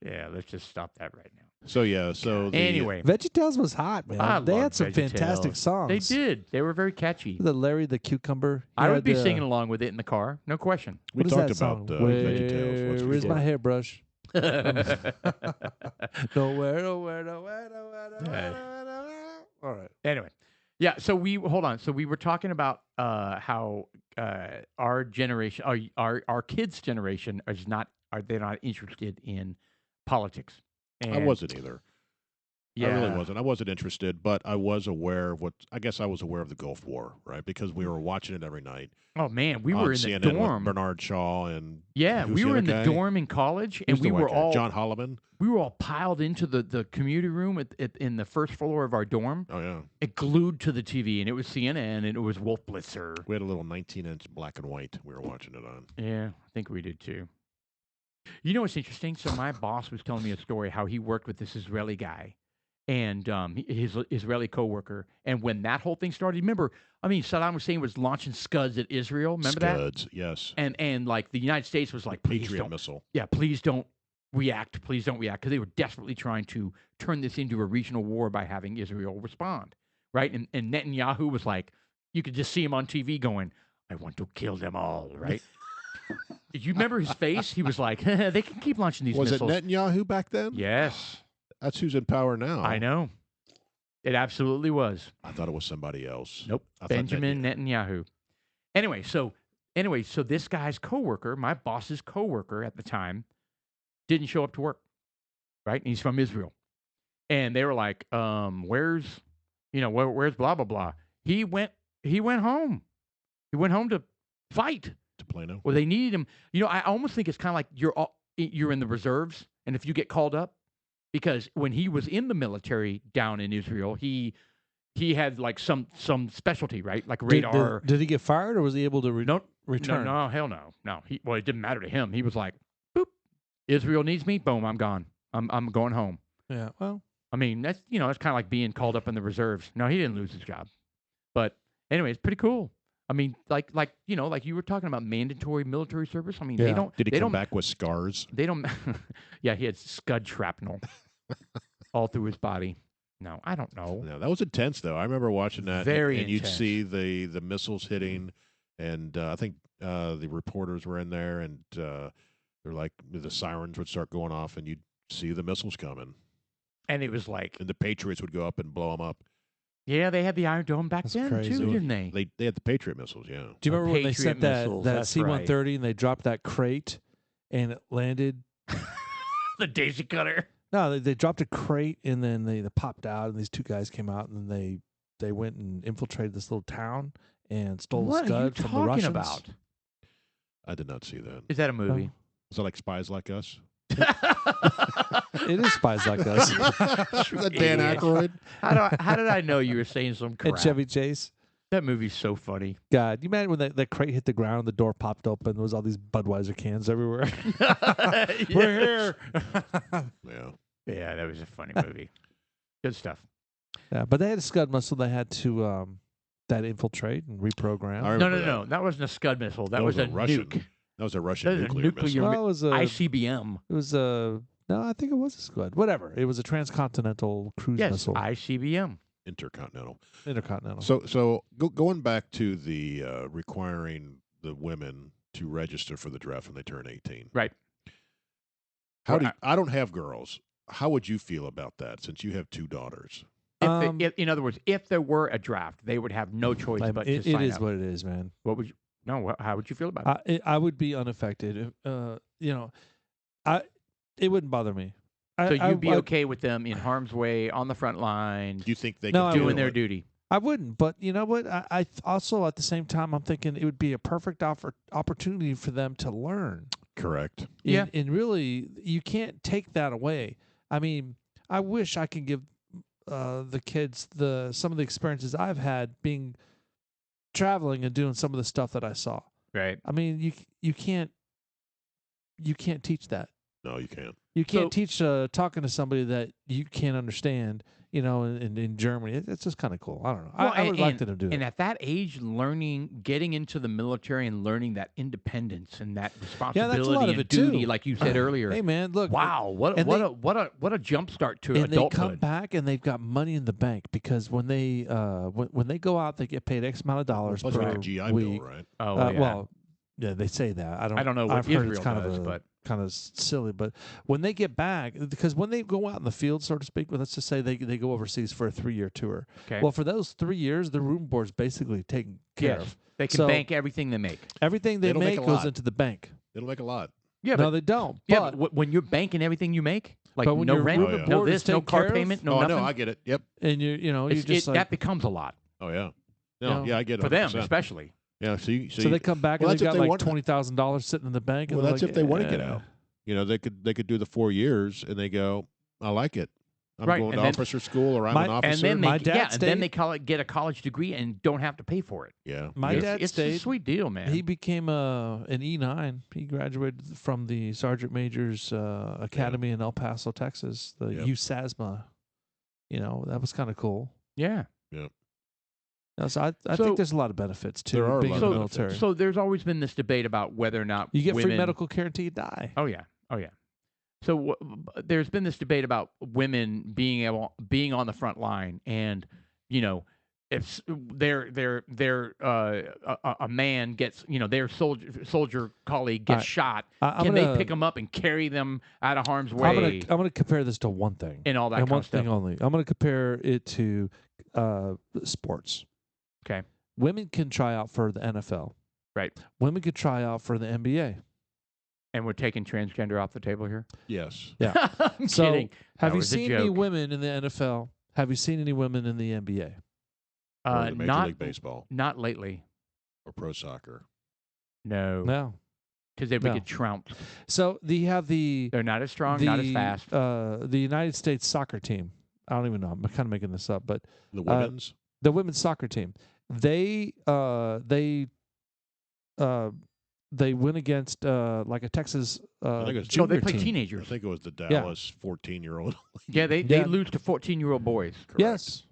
Yeah, let's just stop that right now. So yeah. So the, Anyway, VeggieTales was hot, man. I They love had some fantastic VeggieTales. songs. they did. They were very catchy. The Larry the Cucumber. He I would had, be singing along with it in the car, no question. we what is talked that about song? VeggieTales once Where is before. my hairbrush? Anyway, Nowhere. All right. yeah. So hold on. So we were talking about how our generation, our kids' generation, they're not interested in politics. I And- wasn't either. Yeah. I really wasn't. I wasn't interested, but I was aware of I guess I was aware of the Gulf War, right? Because we were watching it every night. Oh man, we on were in CNN the with dorm. Bernard Shaw and Yeah, who's we the were other in the guy? dorm in college, and Who's the we were white guy? all John Holloman. piled into the community room in the first floor of our dorm, Oh yeah, and glued to the TV, and it was CNN and it was Wolf Blitzer. we had a little 19-inch black and white. We were watching it on. Yeah, I think we did too. You know what's interesting? So my boss was telling me a story how he worked with this Israeli guy and his Israeli coworker. And when that whole thing started, remember, I mean, Saddam Hussein was launching Scuds at Israel. Remember that? Scuds, yes. And like the United States was like, please Patriot don't, missile. yeah, please don't react, because they were desperately trying to turn this into a regional war by having Israel respond, right? And Netanyahu was like, you could just see him on TV going, I want to kill them all, right? You remember his face? He was like, they can keep launching these Was missiles. it Netanyahu back then? Yes, That's who's in power now. I know. It absolutely was. I thought it was somebody else. Nope, I thought Benjamin Netanyahu. Anyway, so this guy's coworker, my boss's coworker at the time, didn't show up to work, right? And he's from Israel, and they were like, "Where's, where's blah blah blah?" He went home. He went home to fight. To Plano. Well, they needed him. I almost think it's kind of like you're in the reserves, and if you get called up, because when he was in the military down in Israel, he had like some specialty, right? Like radar. Did he get fired, or was he able to return? No, hell no. No. It didn't matter to him. He was like, boop, Israel needs me. Boom, I'm gone. I'm going home. Yeah. Well, I mean, that's it's kind of like being called up in the reserves. No, he didn't lose his job. But anyway, it's pretty cool. I mean, like you were talking about mandatory military service. I mean, Yeah. they don't. Did he they come don't, back with scars? They don't. Yeah, he had scud shrapnel all through his body. No, I don't know. No, that was intense though. I remember watching that. Very and you'd intense. see the missiles hitting, and I think the reporters were in there, and they're like the sirens would start going off, and you'd see the missiles coming, And it was like, and the Patriots would go up and blow them up. yeah, they had the Iron Dome back That's then crazy. too, didn't they? They had the Patriot missiles, yeah. do you remember when they Patriot sent that missiles, that that's C-130 and they dropped that crate and it landed? The Daisy Cutter. No, they dropped a crate and then they popped out and these two guys came out and then they went and infiltrated this little town and stole What the are you scud from the talking Russians. about? I did not see that. Is that a movie? Is that like Spies Like Us? It is Spies Like Us. That Dan Idiot. Aykroyd? How did I know you were saying some crap? And Chevy Chase. That movie's so funny. God, you imagine when that crate hit the ground and the door popped open, there was all these Budweiser cans everywhere. We're here. Yeah. Yeah, that was a funny movie. Good stuff. Yeah, but they had a scud missile they had to that infiltrate and reprogram. I No, remember no. That wasn't a Scud missile. That was a Russian. nuke. That was a Russian That was a nuclear nuclear missile. Well, it was a ICBM. It was a no, I think it was a Scud. Whatever. It was a transcontinental cruise Yes, missile, ICBM. Intercontinental. intercontinental. So going back to the requiring the women to register for the draft when they turn 18. Right. How Well, I don't have girls. How would you feel about that since you have two daughters? In other words, if there were a draft, they would have no choice but to it sign is up. what it is, man. What would you? No. How would you feel about it? I would be unaffected. It wouldn't bother me. So you'd be okay with them in harm's way on the front line, Do you think they No, could I do doing wouldn't. their it? duty? I wouldn't, but you know what? I also at the same time I'm thinking it would be a perfect opportunity for them to learn. Correct. Yeah. And really, you can't take that away. I mean, I wish I could give the kids some of the experiences I've had being traveling and doing some of the stuff that I saw. Right. I mean, you can't teach that. No, you can't. You can't So- teach talking to somebody that you can't understand. In Germany, it's just kind of cool. I don't know. Well, I would like and- them to do And it. at that age, getting into the military and learning that independence and that responsibility lot of and it, duty, too. like you said earlier. Hey, man, look. Wow, what and a jump start to And they come adulthood. back and they've got money in the bank because when they when they go out, they get paid X amount of dollars Plus per like a GI week. Bill, right? Oh, yeah. Well, yeah, they say that. I don't know what I've heard Israel it's kind does, of but kind of silly. But when they get back, because when they go out in the field, so to speak, let's just say they go overseas for a 3-year tour. okay. Well, for those 3 years, the room board's basically taken care Yes. of. They can So- bank everything they make. Everything they They don't make make a goes lot. into the bank. It'll make a lot. Yeah, No, but, they don't. yeah, but but when you're banking everything you make, like But when no your rent, room and no board is this, no taken car care of- payment, no oh, nothing. no, I get it. Yep. and you're just like that becomes a lot Oh, yeah. No, You know, yeah, I get it. for them, 100%. especially. Yeah, see, so they come back well, and that's they if got they like want- $20,000 sitting in the bank. And well, they're that's like, if they want to get "Eh." out. They could do the 4 years and they go, I like it. I'm Right, going and to then- officer school or I'm My- an officer. And then they My dad and then stayed- they get a college degree and don't have to pay for it. yeah. My yeah. dad it's stayed. a sweet deal, man. He became an E9. He graduated from the Sergeant Major's Academy in El Paso, Texas, the Yep. USASMA. That was kind of cool. yeah. So I So- think there's a lot of benefits to There are a being lot in the of military. benefits. So there's always been this debate about whether or not You get free women, medical care until you die. Oh yeah. So there's been this debate about women being on the front line, and if a man gets, their soldier colleague gets right. shot, I'm can they gonna- pick them up and carry them out of harm's I'm way gonna compare this to one thing and all that and kind one of stuff? thing only. I'm gonna compare it to sports. Okay, Women can try out for the NFL. right. Women could try out for the NBA. And we're taking transgender off the table here. Yes. Yeah. I'm So, kidding. have That you was a seen any joke. women in the NFL? Have you seen any women in the NBA? Or the Major Not League Baseball not lately. or pro soccer. No, No. because they would No. get trounced. So you have the They're not as strong, not as fast. The United States soccer team. I don't even know. I'm kind of making this up, but The women's. the women's soccer team. They went against like a Texas I think it's- No, they junior play team. I teenagers. think it was the Dallas 14-year-old. Yeah, they Yeah. lose to 14-year-old boys. Correct. Yes.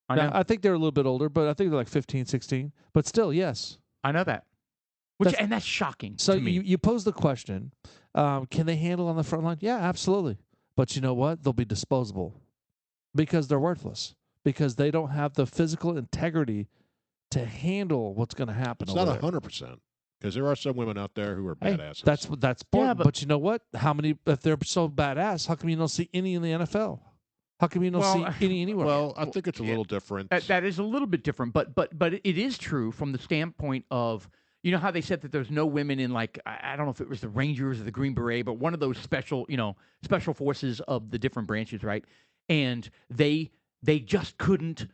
I Now, know. I think they're a little bit older, but I think they're like 15, 16. But still, yes. I know that. And that's shocking So to me. you pose the question, can they handle on the front line? Yeah, absolutely. But you know what? They'll be disposable because they're worthless, because they don't have the physical integrity to handle what's going to happen. It's over not there. 100% because there are some women out there who are Hey, badasses. that's Yeah, important. But you know what? How many? If they're so badass, how come you don't see any in the NFL? How come you don't Well, see any anywhere? well, I think it's a Yeah. little different. That is a little bit different, but it is true from the standpoint of, you know how they said that there's no women in, like, I don't know if it was the Rangers or the Green Beret, but one of those special forces of the different branches, right? And they just couldn't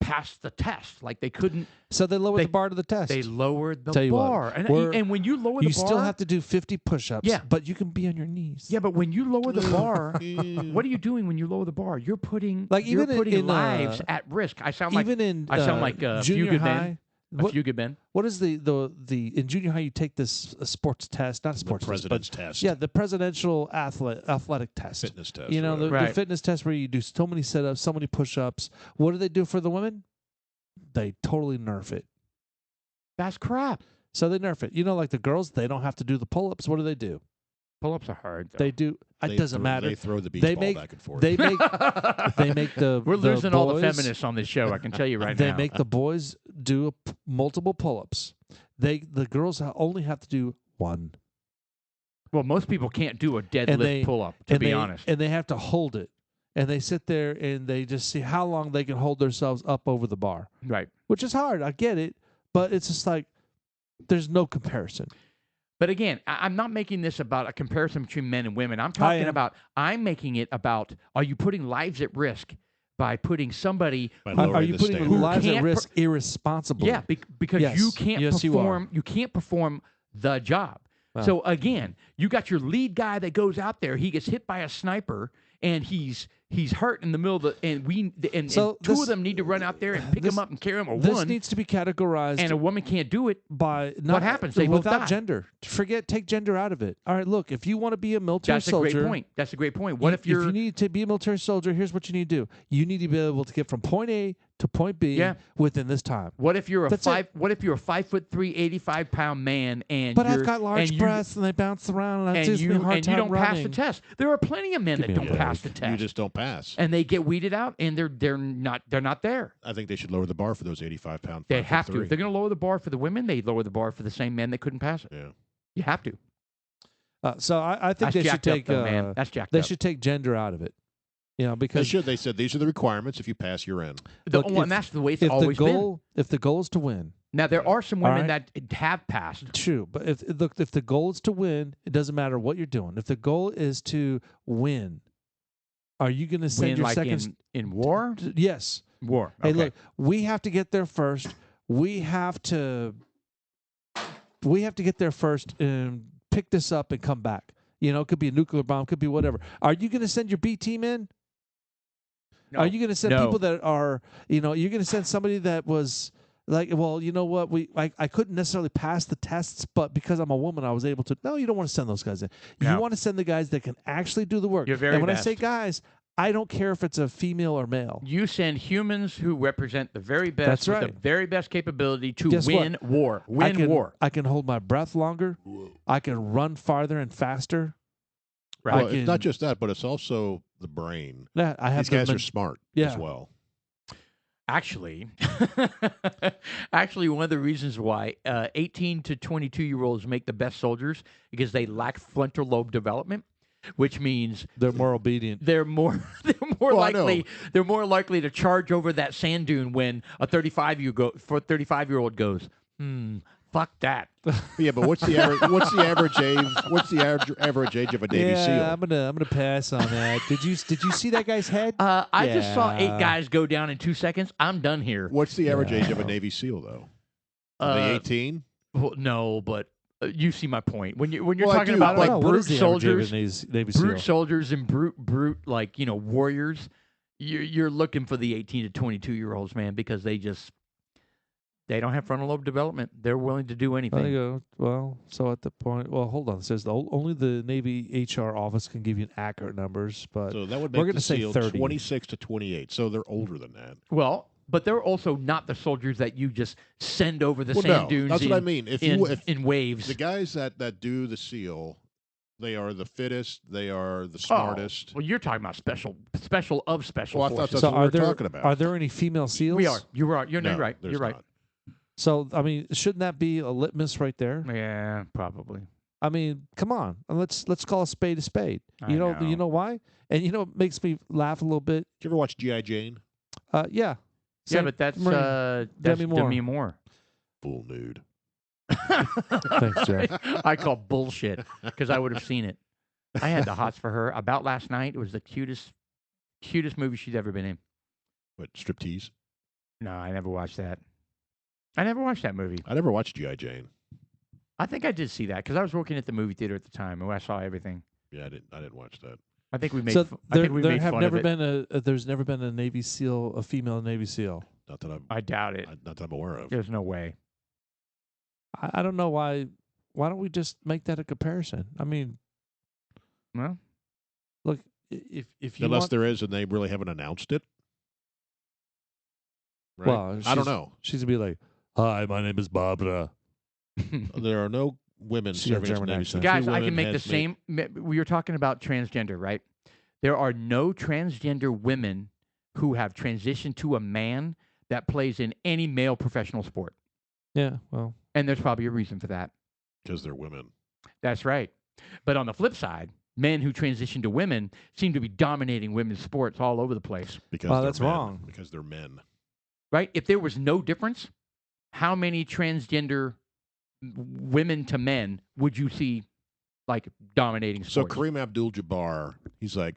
pass the test. Like, they couldn't. so they lowered they- the bar to the test. They lowered the Tell you what, bar, we're- and when you lower the you bar, still have to do 50 push-ups. Yeah. but you can be on your knees. Yeah, but when you lower the bar, Mm. what are you doing when you lower the bar? You're putting Like, you're even putting in, lives at risk. I sound like Even in I sound like a few junior good high. men. A What, few good men. what is the in junior high you take this sports test, not a the sports test, but president's test. yeah, the presidential athletic test. Fitness test. You know, whatever. the Right. fitness test where you do so many sit-ups, so many push-ups. What do they do for the women? They totally nerf it. That's crap. So they nerf it. You know, like the girls, they don't have to do the pull-ups. What do? Pull-ups are hard. Though. They do. They It doesn't matter. They throw the beach They ball make- back and forth. They make they make the We're the losing all the boys- feminists on this show. I can tell you right They now. make the boys do multiple pull-ups. The girls only have to do one. Well, most people can't do a And deadlift they- pull-up. To and be they, honest, and they have to hold it. And they sit there and they just see how long they can hold themselves up over the bar, right? which is hard. I get it, but it's just like there's no comparison. But again, I'm not making this about a comparison between men and women. I'm talking am. about. I'm making it about. Are you putting lives at risk by putting somebody? By Are lowering you the putting standard. lives at can't risk irresponsibly? Yeah, because Yes. you can't Yes, you are. perform. You can't perform the job. Wow. So again, you got your lead guy that goes out there. He gets hit by a sniper, and he's hurt in the middle of the. And So two this- of them need to run out there and pick this- him up and carry him. Or This one, needs to be categorized and a woman can't do it. by not happens? They both without die. gender. Take gender out of it. All right, look, if you want to be a military That's a soldier, great point. That's a great point. What if if you're? you need to be a military soldier, here's what you need to do. You need to be able to get from point A to point B Yeah. within this time. What if you're a That's it. What if you're a 5'3", 85-pound man, and But you're, I've got large and you, breasts and they bounce around and, it and gives me a hard you time don't pass the running. test? There are plenty of men Give that me a don't pass the break. test, You just don't pass. and they get weeded out, and they're not there. I think they should lower the bar for those 85-pound. They have to. 5'3". If they're going to lower the bar for the women, they lower the bar for the same men that couldn't pass it. Yeah. You have to. So I think That's they should jacked up, take though, man. That's jacked they up. should take gender out of it. You know, They because should. They said these are the requirements. If you pass, you're in. look, And that's the way it's if the always been. goal if the goal is to win, Now there are some All women right. that have passed. true. But if the goal is to win, it doesn't matter what you're doing. If the goal is to win, are you going to send Win your like second? in war. Yes. War. Hey, Okay. look, we have to get there first. We have to get there first and pick this up and come back. You know, it could be a nuclear bomb, could be whatever. Are you going to send your B team in? No. Are you going to send No. people that are, you're going to send somebody that was like, well, you know what? I couldn't necessarily pass the tests, but because I'm a woman, I was able to. No, you don't want to send those guys in. You No. want to send the guys that can actually do the work. Your very and when I best. say guys, I don't care if it's a female or male. You send humans who represent the very best, That's with right. the very best capability to Guess win what? war. Win war. I can hold my breath longer. I can run farther and faster. Right. Well, I it's not can- just that, but it's also the brain. Yeah, I have These guys the are smart yeah. as well. Actually, actually, one of the reasons why 18 to 22-year-olds make the best soldiers because they lack frontal lobe development, which means They're more obedient. they're more Well, I know. likely to charge over that sand dune when a 35-year-old goes, fuck that. Yeah, but what's the average? What's the average age? What's the average age of a Navy yeah, SEAL? I'm gonna pass on that. Did you see that guy's head? I just saw 8 Yeah. guys go down in 2 seconds. I'm done here. What's the average age of a Yeah. Navy SEAL though? Are they 18? Well, no, but you see my point. When you're Well, I talking do, about but- like What brute is the average age of soldiers, a Navy SEAL? brute soldiers and brute like warriors, you're looking for the 18 to 22-year-olds, man, because they don't have frontal lobe development. They're willing to do I anything. go, well, so at the point, well, hold on. It says only the Navy HR office can give you accurate numbers, but So that would we're make gonna the say SEAL 30. 26 to 28. So they're older than that. Well, but they're also not the soldiers that you just send over the Well, sand no, dunes that's in, what I mean. If in waves. the guys that do the SEAL, they are the fittest. They are the smartest. Well, you're talking about special Well, I thought forces. that's so what we were talking about. Are there any female SEALs? We are. You're No, right. there's You're right. not. So I mean, shouldn't that be a litmus right there? Yeah, probably. I mean, come on, let's call a spade a spade. I You know. know why? And you know what makes me laugh a little bit? Did you ever watch G.I. Jane? Yeah. Yeah, Same- but that's Marine. that's Demi Demi Moore. Moore. Full nude. Thanks, Jeff. I call bullshit because I would have seen it. I had the hots for her about last night. It was the cutest movie she's ever been in. What, striptease? No, I never watched that. I never watched that movie. I never watched G.I. Jane. I think I did see that because I was working at the movie theater at the time and I saw everything. Yeah, I didn't watch that. I think we made. So I there, think we there made have fun never of it. there's never been a Navy SEAL, a female Navy SEAL. Not that I doubt it. not that I'm aware of. There's no way. I don't know why. Why don't we just make that a comparison? I mean, Well, look, if you Unless want, there is, and they really haven't announced it. Right? well, I don't she's- know. She's gonna be like, "Hi, my name is Barbara." There are no women She got serving as German Navy accent. SEALs. guys, Two I can women make the has made- same. We were talking about transgender, right? There are no transgender women who have transitioned to a man that plays in any male professional sport, Yeah, well, and there's probably a reason for that. because they're women. That's right. But on the flip side, men who transition to women seem to be dominating women's sports all over the place, Because Well, they're that's men. wrong. Because they're men. right? If there was no difference, how many transgender women to men would you see like dominating So sports? Kareem Abdul-Jabbar, he's like,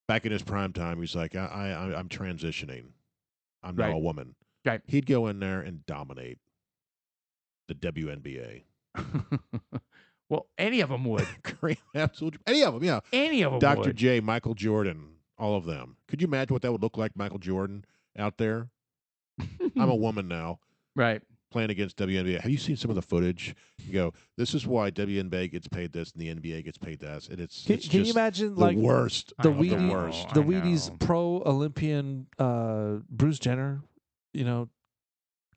back in his prime time, he's like, I'm transitioning. I'm now Right. a woman. Right. He'd go in there and dominate the WNBA. Well, any of them would. Kareem Abdul-Jabbar, any of them, yeah. Any of them Dr. would. J, Michael Jordan, all of them. Could you imagine what that would look like, Michael Jordan out there? I'm a woman now, Right. playing against WNBA. Have you seen some of the footage? You go, this is why WNBA gets paid this and the NBA gets paid that. And it's can just you imagine the like worst. the I of the Wheaties- worst. know, the I Wheaties know. pro Olympian Bruce Jenner,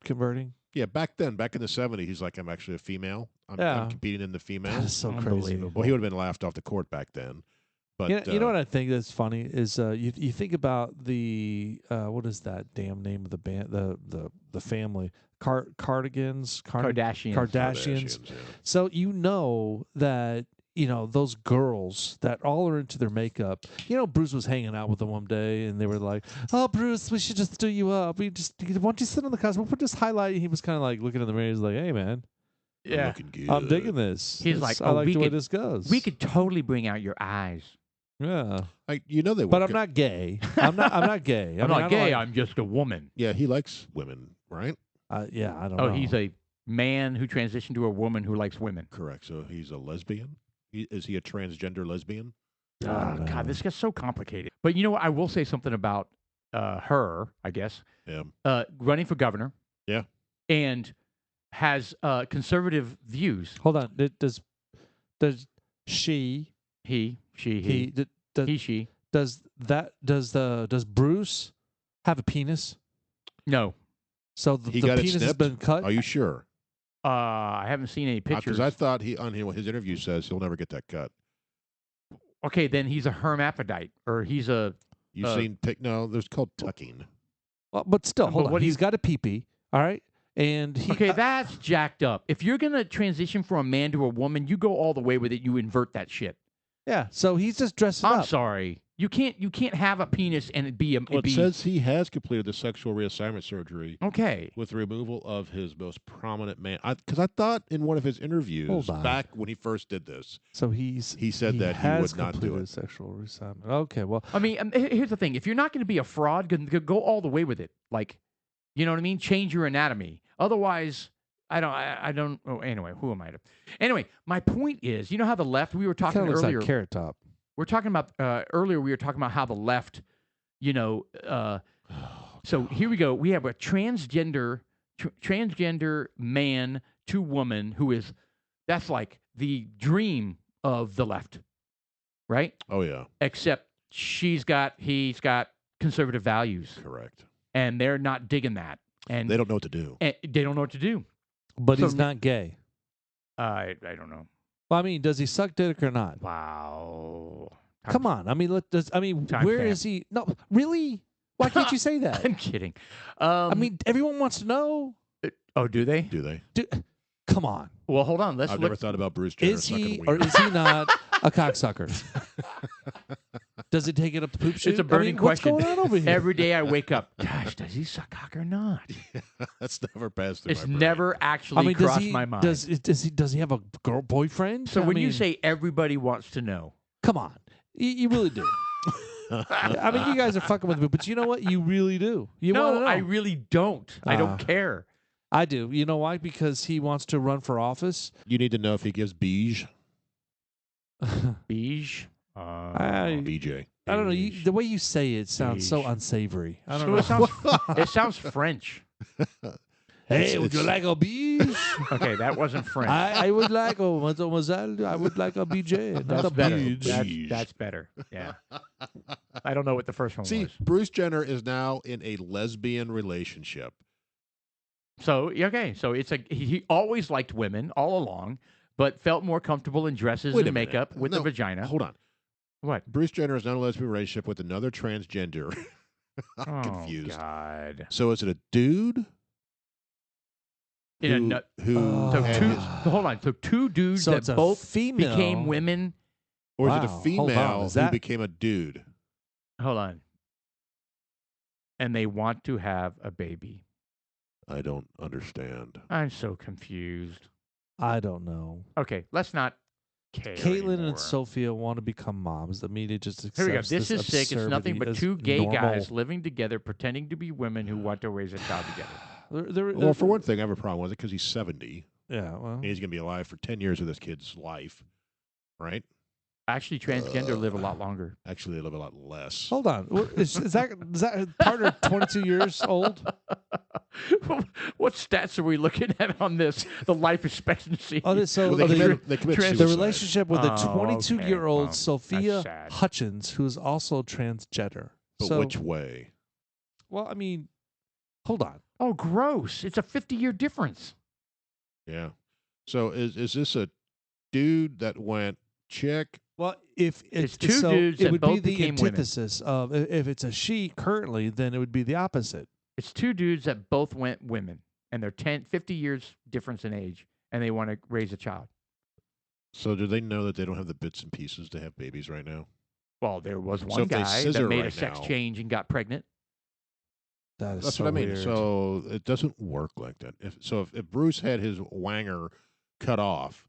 converting? Yeah, back then, back in the 70s, he's like, I'm actually a female. I'm Yeah. competing in the That females. is so crazy. Unbelievable. Well, he would have been laughed off the court back then. But You know what I think that's funny is you think about the what is that damn name of the band the family Kardashians. Kardashians. yeah. So you know that those girls that all are into their makeup. Bruce was hanging out with them one day and they were like, "Oh, Bruce, we should just do you up. Why don't you sit on the couch? We'll put this highlight." He was kind of like looking in the mirror. He's like, "Hey, man, I'm Yeah. looking good. I'm digging this. He's This- like, I "Oh, like we the way could- this goes. We could totally bring out your eyes. yeah, They but work I'm not gay. I'm not gay. I'm not gay. Like, I'm just a woman. Yeah, he likes women, right? yeah, I don't Oh, know. he's a man who transitioned to a woman who likes women. Correct. So he's a lesbian. Is he a transgender lesbian? I Oh, don't know. God, this gets so complicated. But you know what? I will say something about her, I guess, Yeah. running for governor. Yeah. And has conservative views. Hold on. Does she He, she, he he, does he, she. does Bruce have a penis? No. So the He got it penis has snipped? been cut. Are you sure? I haven't seen any pictures. Because I thought his interview says he'll never get that cut. Okay, then he's a hermaphrodite, or he's a. You've seen pic? No, there's called tucking. Well, but still, But hold what on. do He's you- got a pee-pee, all right? And he Okay, that's jacked up. If you're gonna transition from a man to a woman, you go all the way with it. You invert that shit. yeah, so he's just dressing I'm up. sorry. You can't have a penis and it be a Well, it says he has completed the sexual reassignment surgery okay. with the removal of his most prominent man. Because I thought in one of his interviews Hold on. back when he first did this, So he said that he has would not do completed it. sexual reassignment. Okay, well, I mean, here's the thing: if you're not going to be a fraud, go all the way with it. Like, you know what I mean? Change your anatomy. Otherwise, I don't. Oh, anyway, who am I to? Anyway, my point is, you know how the left. We were kind talking of looks earlier. like Carrot Top. We're talking about earlier. We were talking about how the left, you know. So here we go. We have a transgender man to woman who is that's like the dream of the left, right? Oh, yeah, Except he's got conservative values, correct. and they're not digging that, and They don't know what to do. they don't know what to do. But So he's not gay. I don't know. Well, I mean, does he suck dick or not? Wow. Come on. I mean, Time where stamp. is he? No, really? Why can't you say that? I'm kidding. I mean, everyone wants to know. oh, do they? Do they? Come on. Well, hold on. Let's I've look. never thought about Bruce Jenner Is sucking he wiener. or is he not a cocksucker? Does he take it up the poop chute? It's a burning question. What's going on over here? Every day I wake up. Gosh, does he suck cock or not? That's never passed through It's my brain. never actually crossed my mind. Does he have a girl boyfriend? so I when you mean, say everybody wants to know, come on, you really do. I mean, you guys are fucking with me, but you know what? You really do. You want to no, know. I really don't. I don't Ah. care. I do. You know why? Because he wants to run for office. You need to know if he gives beige. Beige. BJ. I don't know. Beige. The way you say it sounds so Beige. unsavory. I don't So know. it sounds French. Hey, would you like a beige? Okay, that wasn't French. I would like a mademoiselle. I would like a BJ, not That's a better. beige. That's better. Yeah. I don't know what the first one See, was. Bruce Jenner is now in a lesbian relationship. So okay, so it's he always liked women all along, but felt more comfortable in dresses Wait a and minute. makeup with No, the vagina. Hold on. What? Bruce Jenner is now in a lesbian relationship with another transgender. I'm Oh, confused. God. So is it a dude In a who, nut. who So had two. his, Hold on. So two dudes So that it's a both female. became women. or is it a Wow, hold on, female is who that- became a dude? Hold on. And they want to have a baby. I don't understand. I'm so confused. I don't know. Okay, let's not care Caitlin anymore. and Sophia want to become moms. The media just accepts Here we go. This is sick. It's nothing absurdity but as two gay normal. guys living together, pretending to be women who want to raise a child together. Well, for one thing, I have a problem with it because he's 70 yeah. Well, and he's going to be alive for 10 years of this kid's life, right? Actually, transgender live a lot longer. Actually, they live a lot less. hold on. Is that partner 22 years old? What stats are we looking at on this? The life expectancy. Oh, so Well, they oh, commit trans- the suicide. relationship with a Oh, 22-year-old okay. Well, Sophia that's sad. Hutchins, who is also transgender. But so, which way? well, I mean, hold on. Oh, gross. It's a 50-year difference. Yeah. So is this a dude that went chick? Well, if It's it's two so dudes it that would be both the became women. antithesis of if it's a she currently, then it would be the opposite. It's two dudes that both went women, and they're 50 years difference in age, and they want to raise a child. So do they know that they don't have the bits and pieces to have babies right now? Well, there was So one if they guy scissor that made a right sex now- change and got pregnant. That is That's so what I mean. weird. So it doesn't work like that. If Bruce had his wanger cut off,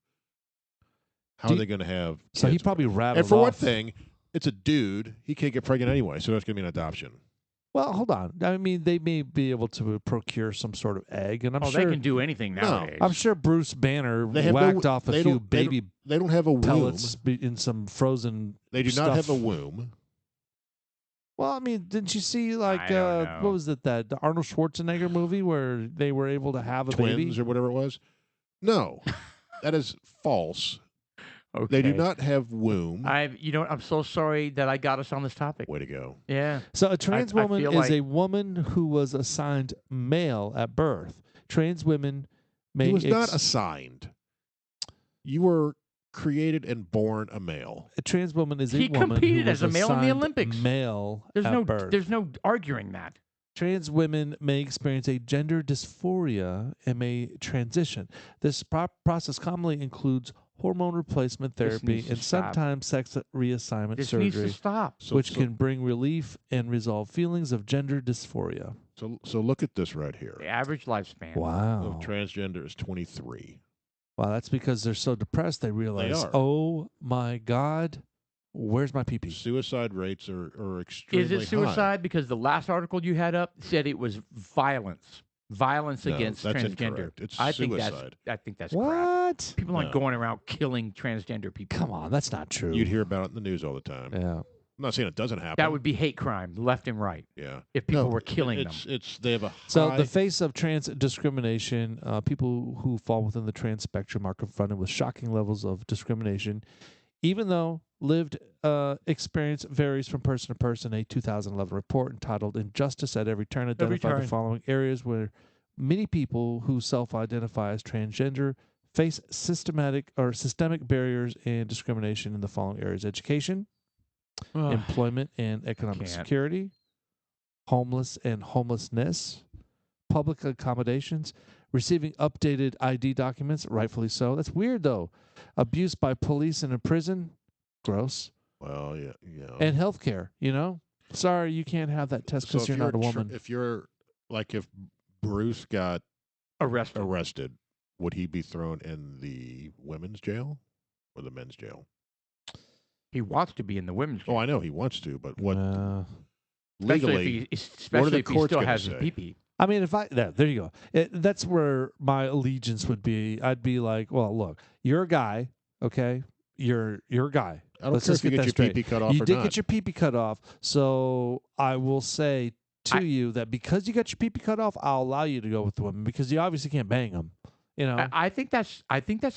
how Do are you- they going to have? So he kids? probably rattled And for one off. thing, it's a dude. He can't get pregnant anyway, so that's going to be an adoption. Well, hold on. I mean, they may be able to procure some sort of egg, and I'm Oh, sure. they can do anything No. nowadays. I'm sure Bruce Banner They have whacked off a they few don't- they don't- baby They don't have a womb. pellets in some frozen. They do not stuff. have a womb. Well, I mean, didn't you see like I don't know. what was it that the Arnold Schwarzenegger movie where they were able to have a Twins baby? or whatever it was. No, that is false. Okay. They do not have womb. You know what? I'm so sorry that I got us on this topic. Way to go. Yeah. So a trans I woman feel is like- a woman who was assigned male at birth. Trans women may He was not assigned. You were created and born a male. a trans woman is a He woman competed who as was a male in the assigned Olympics. Male There's at no birth. there's no arguing that. Trans women may experience a gender dysphoria and may transition. This process commonly includes hormone replacement This therapy needs to and stop. sometimes sex reassignment This surgery, needs to stop. which can bring relief and resolve feelings of gender dysphoria. So look at this right here. The average lifespan. Wow. Of transgender is 23. Wow, that's because they're so depressed they realize, are. oh my God, where's my pee-pee? Suicide rates are extremely Is it high. suicide? Because the last article you had up said it was violence. Violence No, against that's transgender. incorrect. It's I suicide. think that's crap. What? People aren't No. going around killing transgender people. Come on, that's not true. You'd hear about it in the news all the time. Yeah. I'm not saying it doesn't happen. That would be hate crime, left and right. yeah. If people No, were killing them. It's they have a So high, the face of trans discrimination, people who fall within the trans spectrum are confronted with shocking levels of discrimination, even though lived experience varies from person to person. A 2011 report entitled "Injustice at Every Turn" identified the following areas where many people who self-identify as transgender face systemic barriers and discrimination in the following areas: education, employment and economic Can't. security, homeless and homelessness, public accommodations, receiving updated ID documents, rightfully so. That's weird, though. Abuse by police in a prison, gross. well, yeah. And healthcare, Sorry, you can't have that test because if you're not a woman. if Bruce got arrested. would he be thrown in the women's jail or the men's jail? He wants to be in the women's jail. Oh, I know he wants to, but what Especially legally? if he courts still gonna has his say? pee-pee. I mean, if there you go. That's where my allegiance would be. I'd be like, well, look, you're a guy, okay? You're a guy. I don't Let's care just if you get get that your straight. pee cut off You or did not. get your pee-pee cut off, so I will say to you that because you got your pee-pee cut off, I'll allow you to go with the women because you obviously can't bang them. I think that's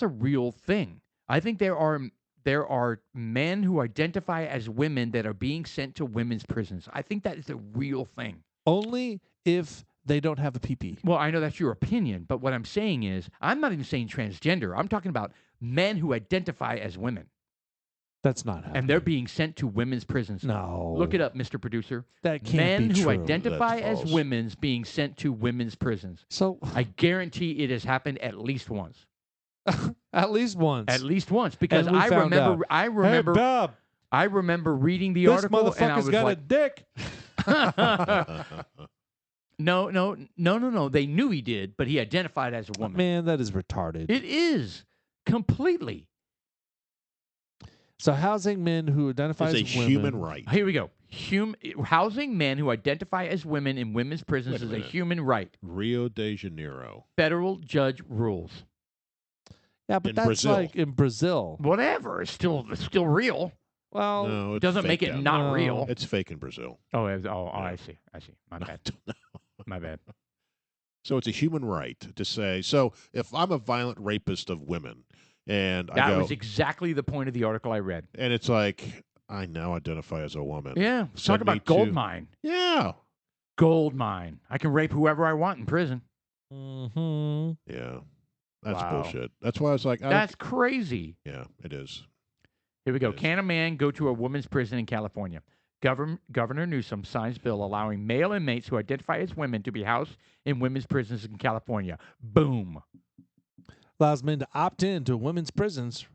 a real thing. I think there are men who identify as women that are being sent to women's prisons. I think that is a real thing. Only if they don't have a pee-pee. Well, I know that's your opinion, but what I'm saying is, I'm not even saying transgender. I'm talking about men who identify as women, That's not happening. and they're being sent to women's prisons. No. Look it up, Mr. Producer. That can't Men be who true. identify That's as false. women's being sent to women's prisons. So I guarantee it has happened at least once. at least once. At least once, because And we I found remember, out. I remember, Hey, Bob, I remember reading the this article, and I motherfucker's was got a like, dick. No. They knew he did, but he identified as a woman. Man, that is retarded. It is completely. So housing men who identify It's a as women. human right. Here we go. Housing men who identify as women in women's prisons Wait a is a minute. human right. Rio de Janeiro. Federal judge rules. Yeah, but In that's Brazil. like in Brazil. Whatever. It's still real. Well, No, it's Doesn't make fake it down not No. real. It's fake in Brazil. I see. My bad. My bad. So it's a human right to say. So if I'm a violent rapist of women, and I That go, was exactly the point of the article I read. and it's like I now identify as a woman. Yeah. Talk Send me about gold to- mine. Yeah. Gold mine. I can rape whoever I want in prison. mhm. Yeah. That's Wow. bullshit. That's why I was like, That's crazy. yeah, it is. Here we go. It is. Can a man go to a woman's prison in California? Governor Newsom signs bill allowing male inmates who identify as women to be housed in women's prisons in California. Boom. Allows men to opt in to women's prisons,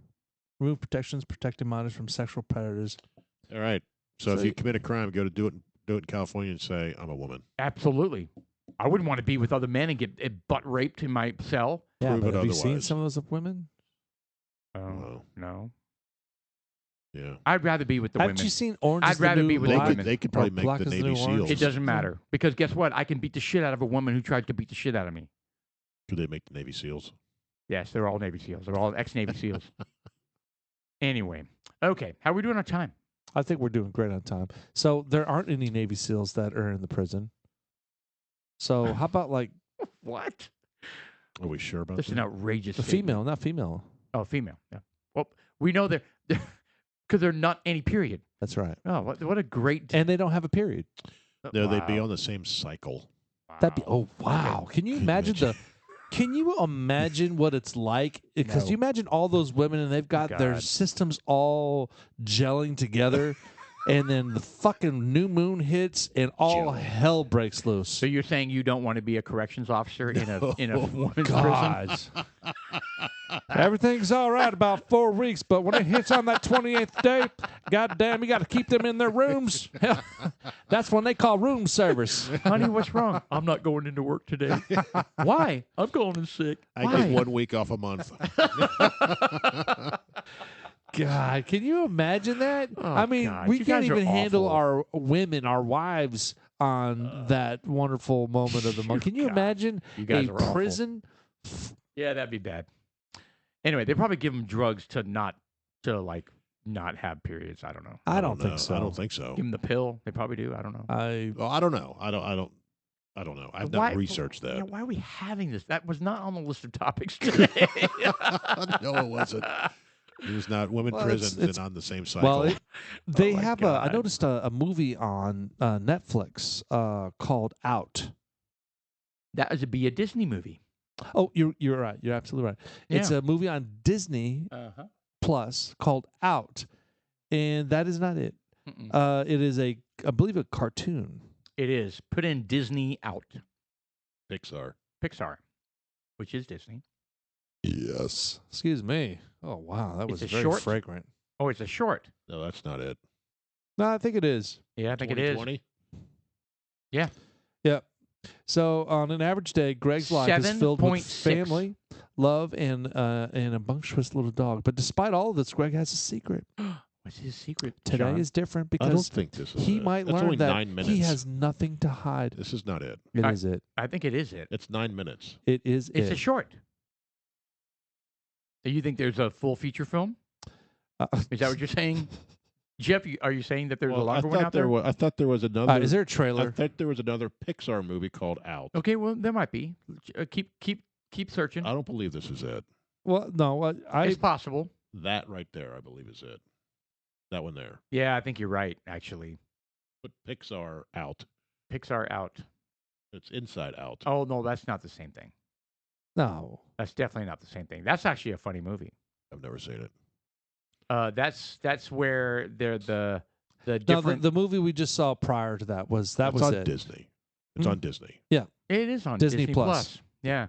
remove protections, protecting minors from sexual predators. All right. So if So you commit a crime, go to do it in California and say I'm a woman. Absolutely. I wouldn't want to be with other men and get butt raped in my cell. Yeah, Prove but it have you seen otherwise. some of those women? Oh, Wow. no. Yeah. I'd rather be with the Haven't women. you seen Orange I'd is the rather New be with They Black? could, they could probably Or make Black the is the Navy New Orange? SEALs. It doesn't matter. Because guess what? I can beat the shit out of a woman who tried to beat the shit out of me. Could they make the Navy SEAls? Yes, they're all Navy SEAls. They're all ex-Navy SEAls. Anyway. Okay. How are we doing on time? I think we're doing great on time. So there aren't any Navy SEAls that are in the prison. So how about like What? Are we sure about That's an that? outrageous the statement. female, not female? Oh, female. Yeah. Well, we know they're because they're not any period. That's right. Oh, what a great. And they don't have a period. No, they'd be Wow. on the same cycle. That'd be Wow. wow. Can you imagine the Can you imagine what it's like? Because No. you imagine all those women and they've got their God. systems all gelling together. and then the fucking new moon hits, and all Jill. hell breaks loose. So you're saying you don't want to be a corrections officer in a woman's prison? God. Everything's all right about 4 weeks, but when it hits on that 28th day, goddamn, you got to keep them in their rooms. That's when they call room service. Honey, what's wrong? I'm not going into work today. Why? I'm going in sick. I Why? get 1 week off a month. God, can you imagine that? Oh, I mean, God, we you can't guys are even handle awful. our women, our wives, on that wonderful moment of the month. Can you God, imagine you guys a are awful. prison? Yeah, that'd be bad. Anyway, they probably give them drugs to not have periods. I don't know. I don't know. think so. I don't think so. Give them the pill. They probably do. I don't know. Well, I don't know. I don't know. I've not researched that. Yeah, why are we having this? That was not on the list of topics today. No, it wasn't. It was not women Well, prisons it's- and on the same cycle. Well, they my have I God. noticed a movie on Netflix called Out. That would be a Disney movie. Oh, you're right. You're absolutely right. It's Yeah. a movie on Disney Uh-huh. Plus called Out, and that is not it. It is I believe, a cartoon. It is. Put in Disney out. Pixar. Pixar, which is Disney. Yes. Excuse me. Oh wow, that It's was a very short? fragrant. Oh, it's a short. No, that's not it. No, I think it is. Yeah, I think it is. 2020? Yep. So on an average day, Greg's life is filled with 7.6. family, love, and a bumptious little dog. But despite all of this, Greg has a secret. What's his secret? Today John? is different I don't because think this is he it. might That's learn only that 9 minutes. he has nothing to hide. This is not it. It I- is it. I think it is it. It's 9 minutes. It is It's it. a short. You think there's a full feature film? Is that what you're saying? Jeff, are you saying that there's a longer one out there? I thought there was another. Is there a I trailer? thought there was another Pixar movie called Out. Okay, well, there might be. Keep searching. I don't believe this is it. Well, no. It's possible. That right there, I believe, is it. That one there. Yeah, I think you're right, actually. Put Pixar Out. Pixar out. It's Inside Out. Oh, no, that's not the same thing. No. That's definitely not the same thing. That's actually a funny movie. I've never seen it. That's where they're the No, different. the movie we just saw prior to that was It's on it. Disney. It's Hmm. on Disney. It is on Disney Disney Plus. Yeah,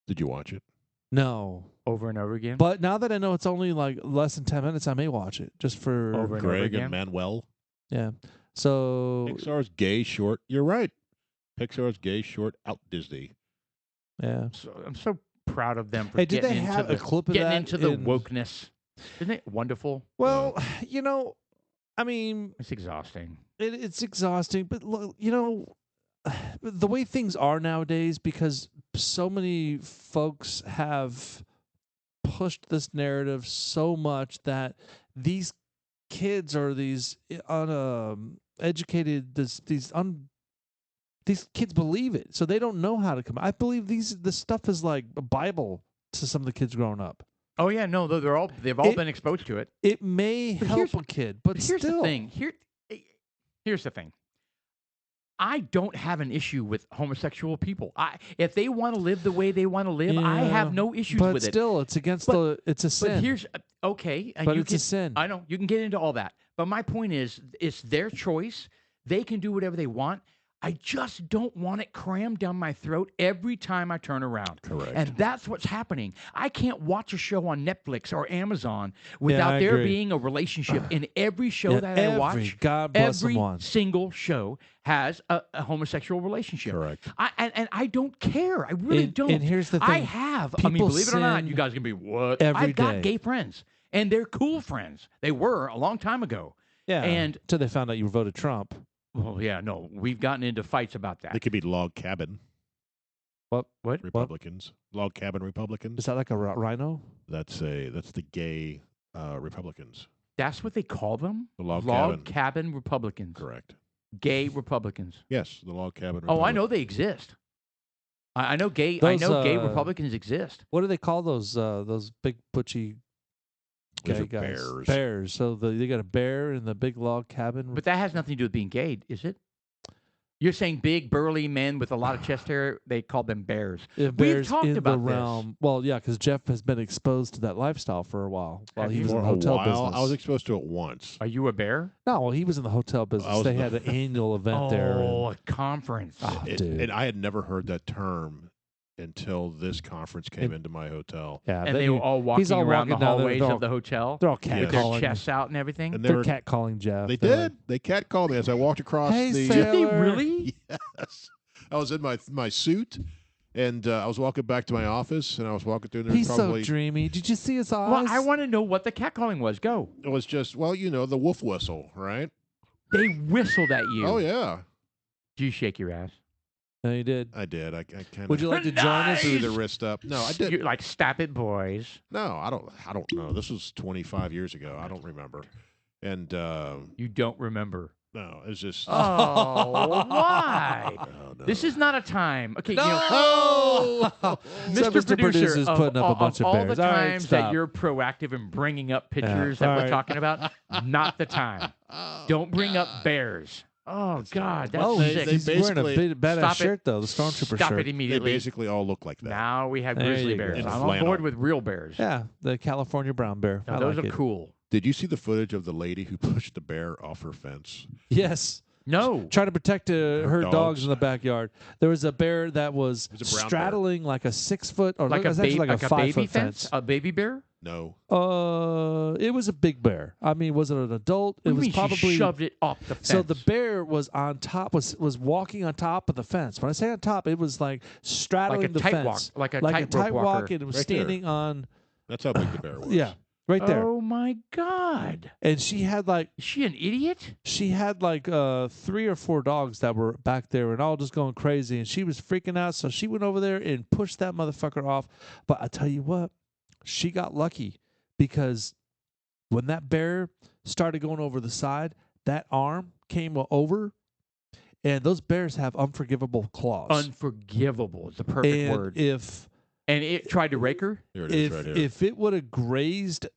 Did you watch it? No. over and over again. But now that I know it's only like less than 10 minutes, I may watch it just for Over and over Greg again. and Manuel. yeah. So Pixar's gay short. You're right. Pixar's gay short out Disney. yeah. So, I'm so proud of them for Hey, did getting they into have the a clip of getting that into the in- wokeness. Isn't it wonderful? Well, I mean, It's exhausting. it's exhausting, but look, the way things are nowadays, because so many folks have pushed this narrative so much that these kids or these uneducated, these kids believe it, so they don't know how to come. I believe this stuff is like a Bible to some of the kids growing up. Oh yeah, no, they've all It- been exposed to it. It may But help here's- a kid, but Here's still, the thing. Here's the thing. I don't have an issue with homosexual people. If they want to live the way they want to live, I Yeah, have no issues but with it. still, it's against But- it's a But sin. here's okay, and But you it's can, a sin. I know you can get into all that, but my point is, it's their choice. They can do whatever they want. I just don't want it crammed down my throat every time I turn around. Correct. And that's what's happening. I can't watch a show on Netflix or Amazon without I there agree. being a relationship in every show Yeah, that I every watch. God bless Every them one. single show has a homosexual relationship. Correct. And I don't care. I really And- don't. and here's the I thing. have. People believe it or not, sin you guys can be what? every I've got day. gay friends, and they're cool friends. They were a long time ago. Yeah, and- until they found out you voted Trump. Well, yeah, no, we've gotten into fights about They that. could be log cabin What? Republicans. Log cabin Republicans. Is that like a rhino? That's the gay Republicans. That's what they call them. The log cabin Republicans. Correct. Gay Republicans. Yes, the log cabin. Oh, I Republic- know they exist. I know gay. Those, I know gay Republicans exist. What do they call those big butchy Those gay are guys? bears. Bears. So they got a bear in the big log cabin. But that has nothing to do with being gay, is it? You're saying big, burly men with a lot of chest hair, they call them bears. If We've bears talked in about the this. realm, well, yeah, because Jeff has been exposed to that lifestyle for a while Have he you? was in For the a hotel while, business. I was exposed to it once. Are you a bear? No, well, he was in the hotel business. was They in had the- an annual event there. Oh, And, a conference. oh, dude. And I had never heard that term until this conference came into my hotel. Yeah, And then they you- were all he's walking all around the walking down there, hallways they're all- of the hotel they're all Yeah. with their catcalling. chests out and everything. And they They're were, catcalling Jeff. they They're did. like, They catcalled me as I walked across Hey, the. Sam. Did they Taylor. really? Yes. I was in my suit, and I was walking back to my office, and I was walking through there. He's Probably so dreamy. Did you see his eyes? Well, I want to know what the catcalling was. Go. it was just the wolf whistle, right? They whistled at you. Oh yeah, Do you shake your ass? No, he did. I did. I kind of. Would you like to join us? threw the wrist up? No, I didn't. You're like, stop it, boys. No, I don't know. This was 25 years ago. I don't remember. And You don't remember. no, it's just. Oh, why? Oh, no. This is not a time. Okay, No! Mr. Mr. Producer, Producer's of, putting up a bunch of all bears. the All right, times that stop. you're proactive in bringing up pictures that all we're right. talking about, not the time. Oh, Don't bring God. up bears. Oh, God, that's Oh, sick. he's wearing a basically- badass Stop it. shirt, though. The Stormtrooper Stop shirt. it They immediately. basically all look like that. Now we have There grizzly you go. bears. In I'm on flannel. board with real bears. Yeah, the California brown bear. Now, I those like are it. cool. Did you see the footage of the lady who pushed the bear off her fence? Yes. No. Trying to protect her dogs dogs. in the backyard. There was a bear that was It was a brown straddling like a 6 foot or Like it was a, actually baby, like a like a 5 baby foot fence? A baby bear? No. It was a big bear. I mean, was it an adult? What do It you was mean probably she shoved it off the fence? So the bear was on top, was walking on top of the fence. When I say on top, it was like straddling like a the tight fence, walk, like a like a tightrope tight walker. walk, and it was Right there. standing on. That's how big the bear was. Yeah, right there. Oh my God! And she had like Is she an idiot? 3 or 4 dogs that were back there and all just going crazy, and she was freaking out. So she went over there and pushed that motherfucker off. But I tell you what, she got lucky because when that bear started going over the side, that arm came over, and those bears have unforgivable claws. Unforgivable is the perfect and word. if And it tried to rake her. Here it is, right here. if it would have grazed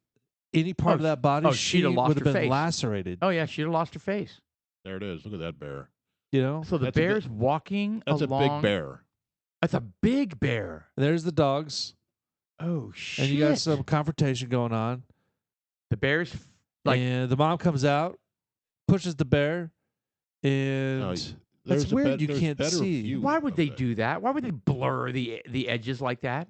any part of that body, she'd she have lost would have her been face. lacerated. Oh yeah, she'd have lost her face. There it is. Look at that bear. You know, So the That's a big- bear's walking That's along. a big bear. That's a big bear. there's the dogs, Oh shit! and you got some confrontation going on. The bear's like And the mom comes out, pushes the bear, and No, that's there's a weird. You there's can't better see. view why would of they that. do that? Why would they blur the edges like that?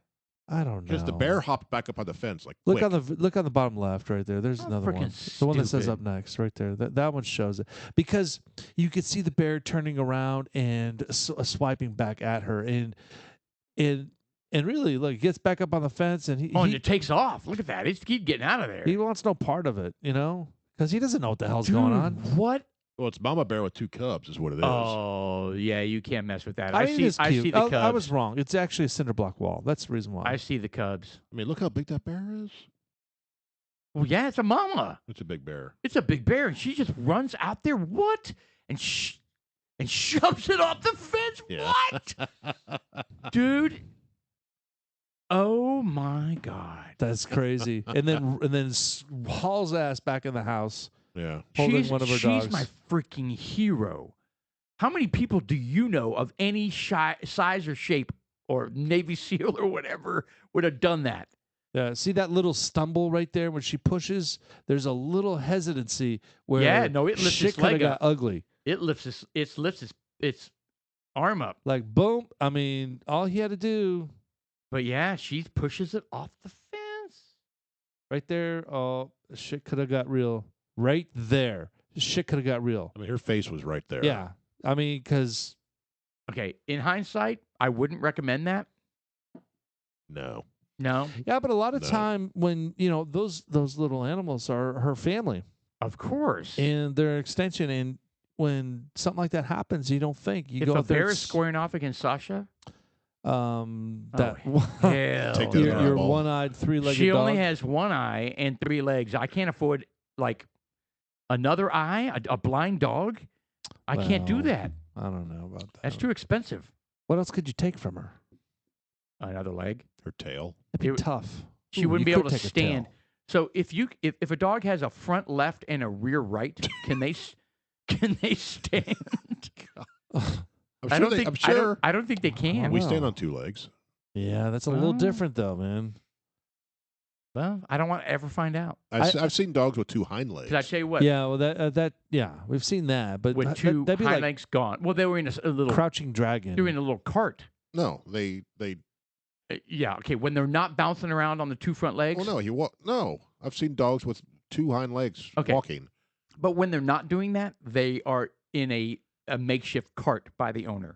I don't know. Because the bear hopped back up on the fence like Look quick. on the bottom left right there. There's How another one. frickin' The one that says stupid. up next right there. That one shows it because you could see the bear turning around and swiping back at her and really look, he gets back up on the fence and Oh, and it takes off. Look at that. It's keep getting out of there. he wants no part of it, you know, because he doesn't know what the hell's going on. What? Well, it's mama bear with 2 cubs is what it is. Oh yeah, you can't mess with that. I I mean, see. it's I cute. see the cubs. I was wrong. It's actually a cinder block wall. That's the reason why. I see the cubs. I mean, look how big that bear is. Well, yeah, it's a mama. It's a big bear. It's a big bear, and she just runs out there. What? And shoves it off the fence. Yeah. What, dude? Oh my God. That's crazy. and then hauls ass back in the house. Yeah. Holding one of her dogs. She's my freaking hero. How many people do you know of any size or shape or Navy SEAL or whatever would have done that? Yeah, see that little stumble right there when she pushes? There's a little hesitancy where Yeah, no, it lifts shit its coulda leg got up. ugly. It lifts its arm up. Like boom. I mean, all he had to do But yeah, she pushes it off the fence. right there. Oh, shit could have got real. Right there, shit could have got real. I mean, her face was right there. Yeah, I mean, because Okay, in hindsight, I wouldn't recommend that. No. No, yeah, but a lot of No. time when those little animals are her family of course. and their extension, and when something like that happens, you don't think you If go a out there. bear is squaring off against Sasha, that hell Take that your eyeball. one-eyed, three-legged she dog. only has one eye and 3 legs. I can't afford like another eye, a blind dog. I can't do Well, that. I don't know about that. That's too expensive. What else could you take from her? Another leg. Her tail. It'd be It- tough. She Ooh, wouldn't you be able could to take a stand. tail. So if a dog has a front left and a rear right, can they stand? I'm I sure don't they, think. I'm sure I don't think they can. we know. stand on two legs. Yeah, that's a little Well, different though, man. Well, I don't want to ever find out. I've seen dogs with two hind legs. Because I tell you what, Yeah, well, that yeah, we've seen that, but with two that'd be hind like legs gone. Well, they were in a little. Crouching Dragon. They were in a little cart. No, they. Yeah. Okay. When they're not bouncing around on the two front legs. Well, no, no. I've seen dogs with two hind legs Okay. walking. But when they're not doing that, they are in a makeshift cart by the owner.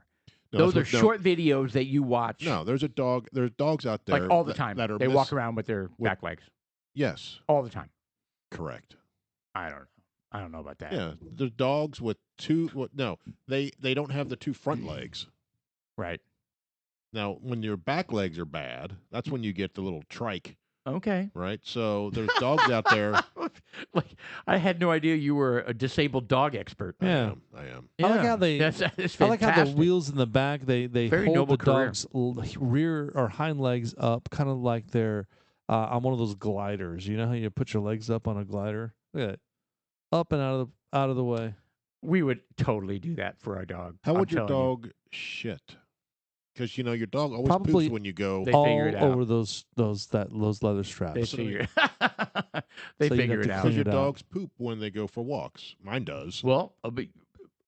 No, Those are that's what- short videos that you watch. No, there's a dog. There's dogs out there like all the that- time. that are They walk around with their with- back legs Yes, all the time. correct. I don't know. I don't know about that. Yeah, the dogs with two. No, they don't have the two front legs. Right. Now, when your back legs are bad, that's when you get the little trike, Okay. right? So there's dogs out there. Like I had no idea you were a disabled dog expert. Yeah. I am. I like Yeah. how they- That's I like how the fantastic. wheels in the back they Very hold noble the career. dog's rear or hind legs up, kind of like they're on one of those gliders. You know how you put your legs up on a glider? Look at it, up and out of the way. We would totally do that for our dog. How I'm would your telling you. dog shit? Because your dog always Probably poops when you go. They all figure it out. over those leather straps. They That's what I figure, So they you'd figure have it to out. Because clean your it out. dogs poop when they go for walks. Mine does. Well,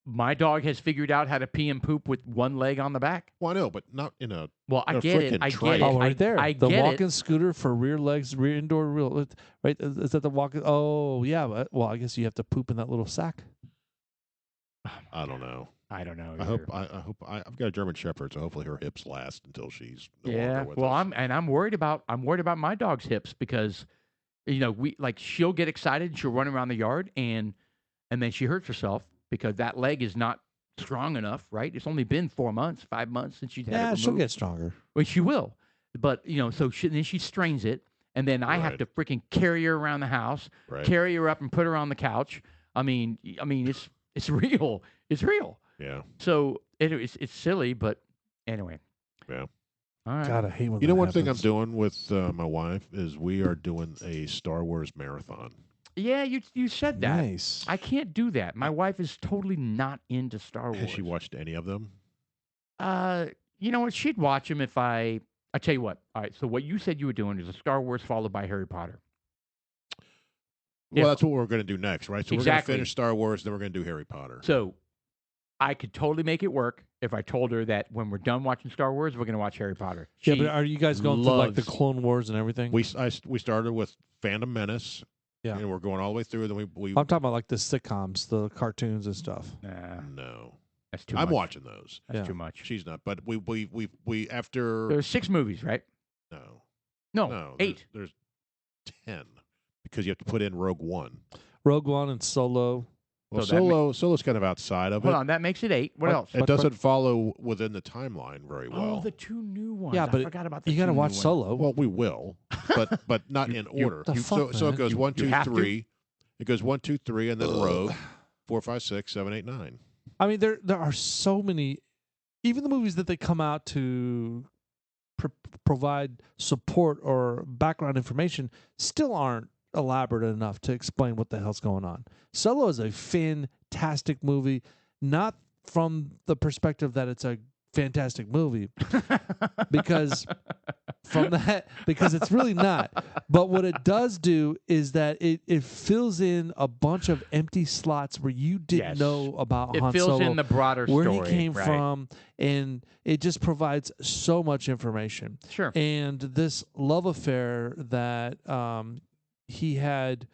my dog has figured out how to pee and poop with one leg on the back. Well, I know, but not in a. Well, I A get it. frickin' I trike. get it. Oh, right there. I the get walking it. scooter for rear legs, rear indoor wheel. Right? Is that the walking? Oh, yeah. Well, I guess you have to poop in that little sack. I don't know. I don't know. I hope. either. I've got a German Shepherd, so hopefully her hips last until she's no Yeah. longer with Well, us. I'm worried about my dog's hips because, she'll get excited and she'll run around the yard and then she hurts herself because that leg is not strong enough. Right? It's only been 4 months, 5 months since she's had it Yeah, removed. she'll get stronger. Well, she will, but then she strains it, and then I have Right. to freaking carry her around the house, Right. carry her up and put her on the couch. I mean, it's real. It's real. Yeah. So it's silly, but anyway. Yeah. All right. God, I hate when You know, that one thing I'm happens. doing with my wife is we are doing a Star Wars marathon. Yeah, you said that. Nice. I can't do that. My wife is totally not into Star Wars. Has she watched any of them? You know what? She'd watch them if I tell you what. All right. So what you said you were doing is a Star Wars followed by Harry Potter. Well, Yeah. that's what we're going to do next, right? So we're Exactly. going to finish Star Wars, then we're going to do Harry Potter. So I could totally make it work if I told her that when we're done watching Star Wars, we're going to watch Harry Potter. Yeah, She but are you guys going through like the loves- Clone Wars and everything? We started with Phantom Menace. Yeah. And we're going all the way through. Then we I'm talking about like the sitcoms, the cartoons and stuff. Nah, no. that's too I'm much. watching those. That's Yeah. too much. She's not, but we after There's 6 movies, right? no No, no 8. There's 10 because you have to put in Rogue One. Rogue One and Solo. Well, So that Solo's kind of outside of Hold it. on, that makes it 8. What But else? It doesn't follow within the timeline very well. Oh, the 2 new ones. Yeah, I but forgot about the You got to 2 new watch ones. Solo. Well, we will, but not in order. The so fuck, so it man? goes You- 1, you 2, have to? 3. It goes 1, 2, 3, and then Rogue. 4, 5, 6, 7, 8, 9. I mean, there are so many. Even the movies that they come out to provide support or background information still aren't elaborate enough to explain what the hell's going on. Solo is a fantastic movie, not from the perspective that it's a fantastic movie, because it's really not. But what it does do is that it fills in a bunch of empty slots where you didn't Yes. know about It Han fills Solo, in the broader where story. he came right. from, and it just provides so much information. Sure. And this love affair that he had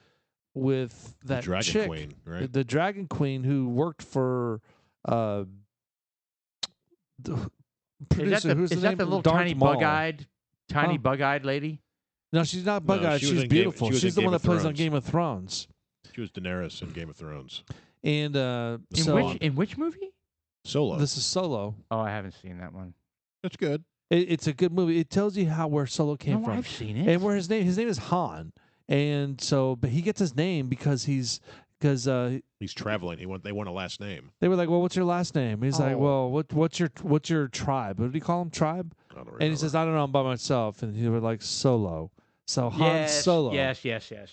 with that Dragon chick, Queen, right? the Dragon Queen, who worked for the producer. Who's is the that name? the little Darth tiny Maul. bug-eyed Huh? bug-eyed lady? No, she's not No, bug-eyed. she was She's in beautiful. she was She's in the one Game that of plays on Thrones. Game of Thrones. She was Daenerys in Game of Thrones. And In so which movie? Solo. this is Solo. Oh, I haven't seen that one. That's good. It's a good movie. It tells you where Solo came No, from. I've seen it. And where his name is Han, and so but he gets his name because he's He's traveling. They want a last name. they were like, well, what's your last name? He's like, Oh. well, what's your tribe? What did he call him? Tribe? I don't And he remember. says, I don't know, I'm by myself. And he was like, Solo. So Han yes, Solo. Yes.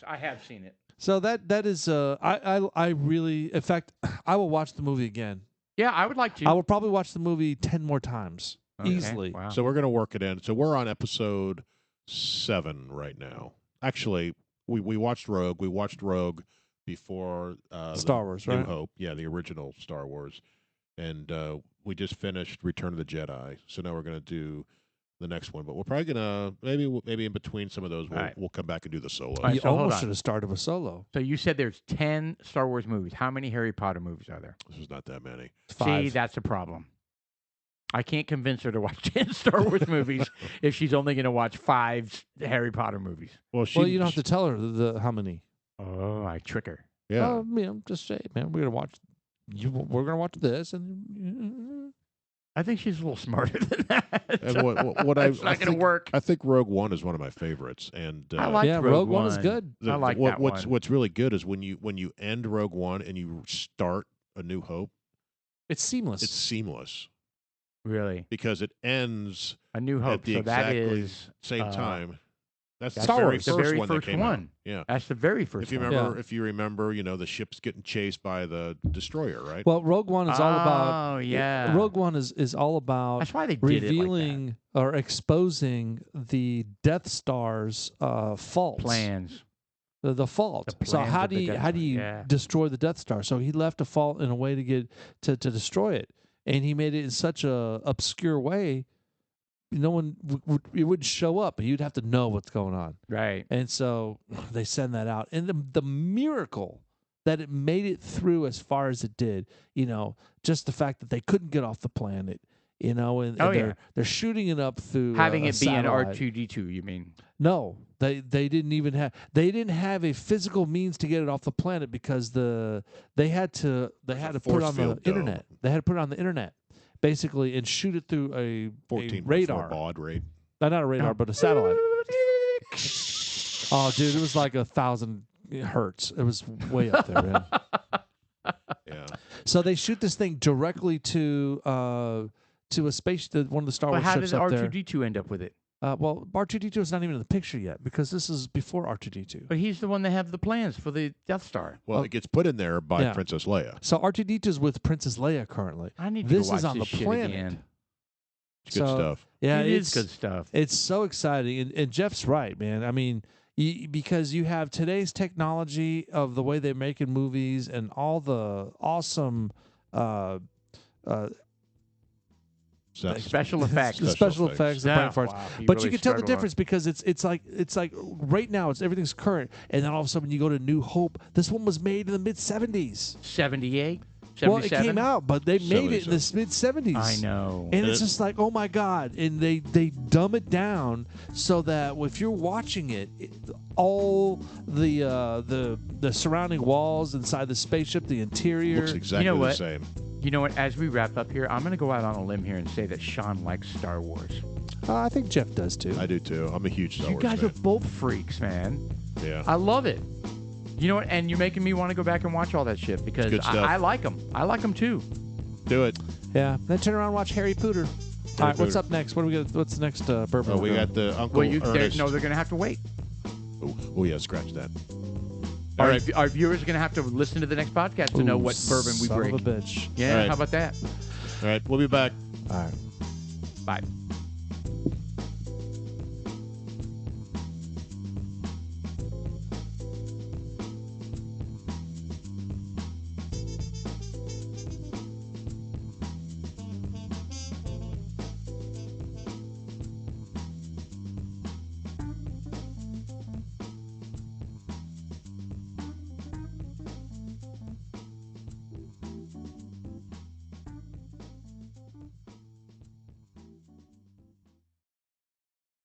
I have seen it. So that is I really, in fact, I will watch the movie again Yeah, I would like to. I will probably watch the movie 10 more times. Okay, Easily. Wow. So we're going to work it in. So we're on episode 7 right now. Actually, we watched Rogue. We watched Rogue before Star Wars, New right? Hope. Yeah, the original Star Wars. And we just finished Return of the Jedi. So now we're going to do the next one. But we're probably going to, maybe in between some of those, All right. we'll come back and do the Solo. All right, You so hold almost on. should have started with Solo. So you said there's 10 Star Wars movies. How many Harry Potter movies are there? This is not that many. 5. See, that's a problem. I can't convince her to watch 10 Star Wars movies if she's only going to watch 5 Harry Potter movies. Well, Well, you don't have to tell her the how many. Oh, I trick her. Yeah. Just say, man, we're gonna watch. We're gonna watch this, and I think she's a little smarter than that. And what It's I not going to think- work. I think Rogue One is one of my favorites. And I like yeah, Rogue One is One. good. I like that one. What's really good is when you end Rogue One and you start A New Hope, It's seamless. it's seamless Really? because it ends A New Hope. at the So that exactly is same time. That's the Star very Wars. first The very one that first came one. out. Yeah. That's the very first If you one. remember, Yeah. the ship's getting chased by the destroyer, right? well, Rogue One is all about. Oh, yeah. Rogue One is all about That's why they did revealing or exposing the Death Star's faults. plans. The fault. The So plans how of do the you Death how do Star, you yeah. destroy the Death Star? So he left a fault in a way to get to destroy it, and he made it in such a obscure way. No one it wouldn't show up. You'd have to know what's going on, Right. and so they send that out. And the miracle that it made it through as far as it did, just the fact that they couldn't get off the planet, and Oh, yeah. they're shooting it up through Having a it be an satellite. R2D2, you mean? No, they didn't even have a physical means to get it off the planet because they had to put it force on the field dome. internet. They had to put it on the internet basically and shoot it through a 14 radar. baud rate. Not a radar, Oh. but a satellite. Oh, dude, it was like 1,000 hertz. It was way up there, man. Yeah. So they shoot this thing directly to a space, one of the Star But Wars how ships did up there. R2D2 end up with it? Well, R2D2 is not even in the picture yet because this is before R2D2. But he's the one that have the plans for the Death Star. Well, Oh. it gets put in there by Yeah. Princess Leia. So R2D2 is with Princess Leia currently. I need to This go watch is on this the shit planet. again. It's good So, stuff. Yeah, It it's is good stuff. It's so exciting, and Jeff's right, man. I mean, because you have today's technology of the way they're making movies and all the awesome Special effects. special effects, the brain farts. wow, he But really you can tell the struggled on- difference because it's like right now everything's current, and then all of a sudden you go to New Hope. This one was made in the mid 70s. 78, Well, it 77? came out, but they made it in the mid 70s. I know. And it's just like, oh my God. And they dumb it down so that if you're watching it, all the surrounding walls inside the spaceship, the interior. Looks exactly You know the what? same. You know what? As we wrap up here, I'm going to go out on a limb here and say that Sean likes Star Wars. I think Jeff does too. I do too. I'm a huge Star You Wars guys fan. are both freaks, man. Yeah. I love it. You know what? And you're making me want to go back and watch all that shit because good stuff. I like them. I like them too. Do it. Yeah. Then turn around and watch Harry Potter. All right, what's up next? What do we got? What's the next bourbon? Oh, we're we doing? got the Uncle Well, Ernest. they're going to have to wait. Oh, yeah, scratch that. All right. Our viewers are going to have to listen to the next podcast to know Ooh, what bourbon we son break. of a bitch. Yeah, All right. how about that? All right, we'll be back. All right. Bye.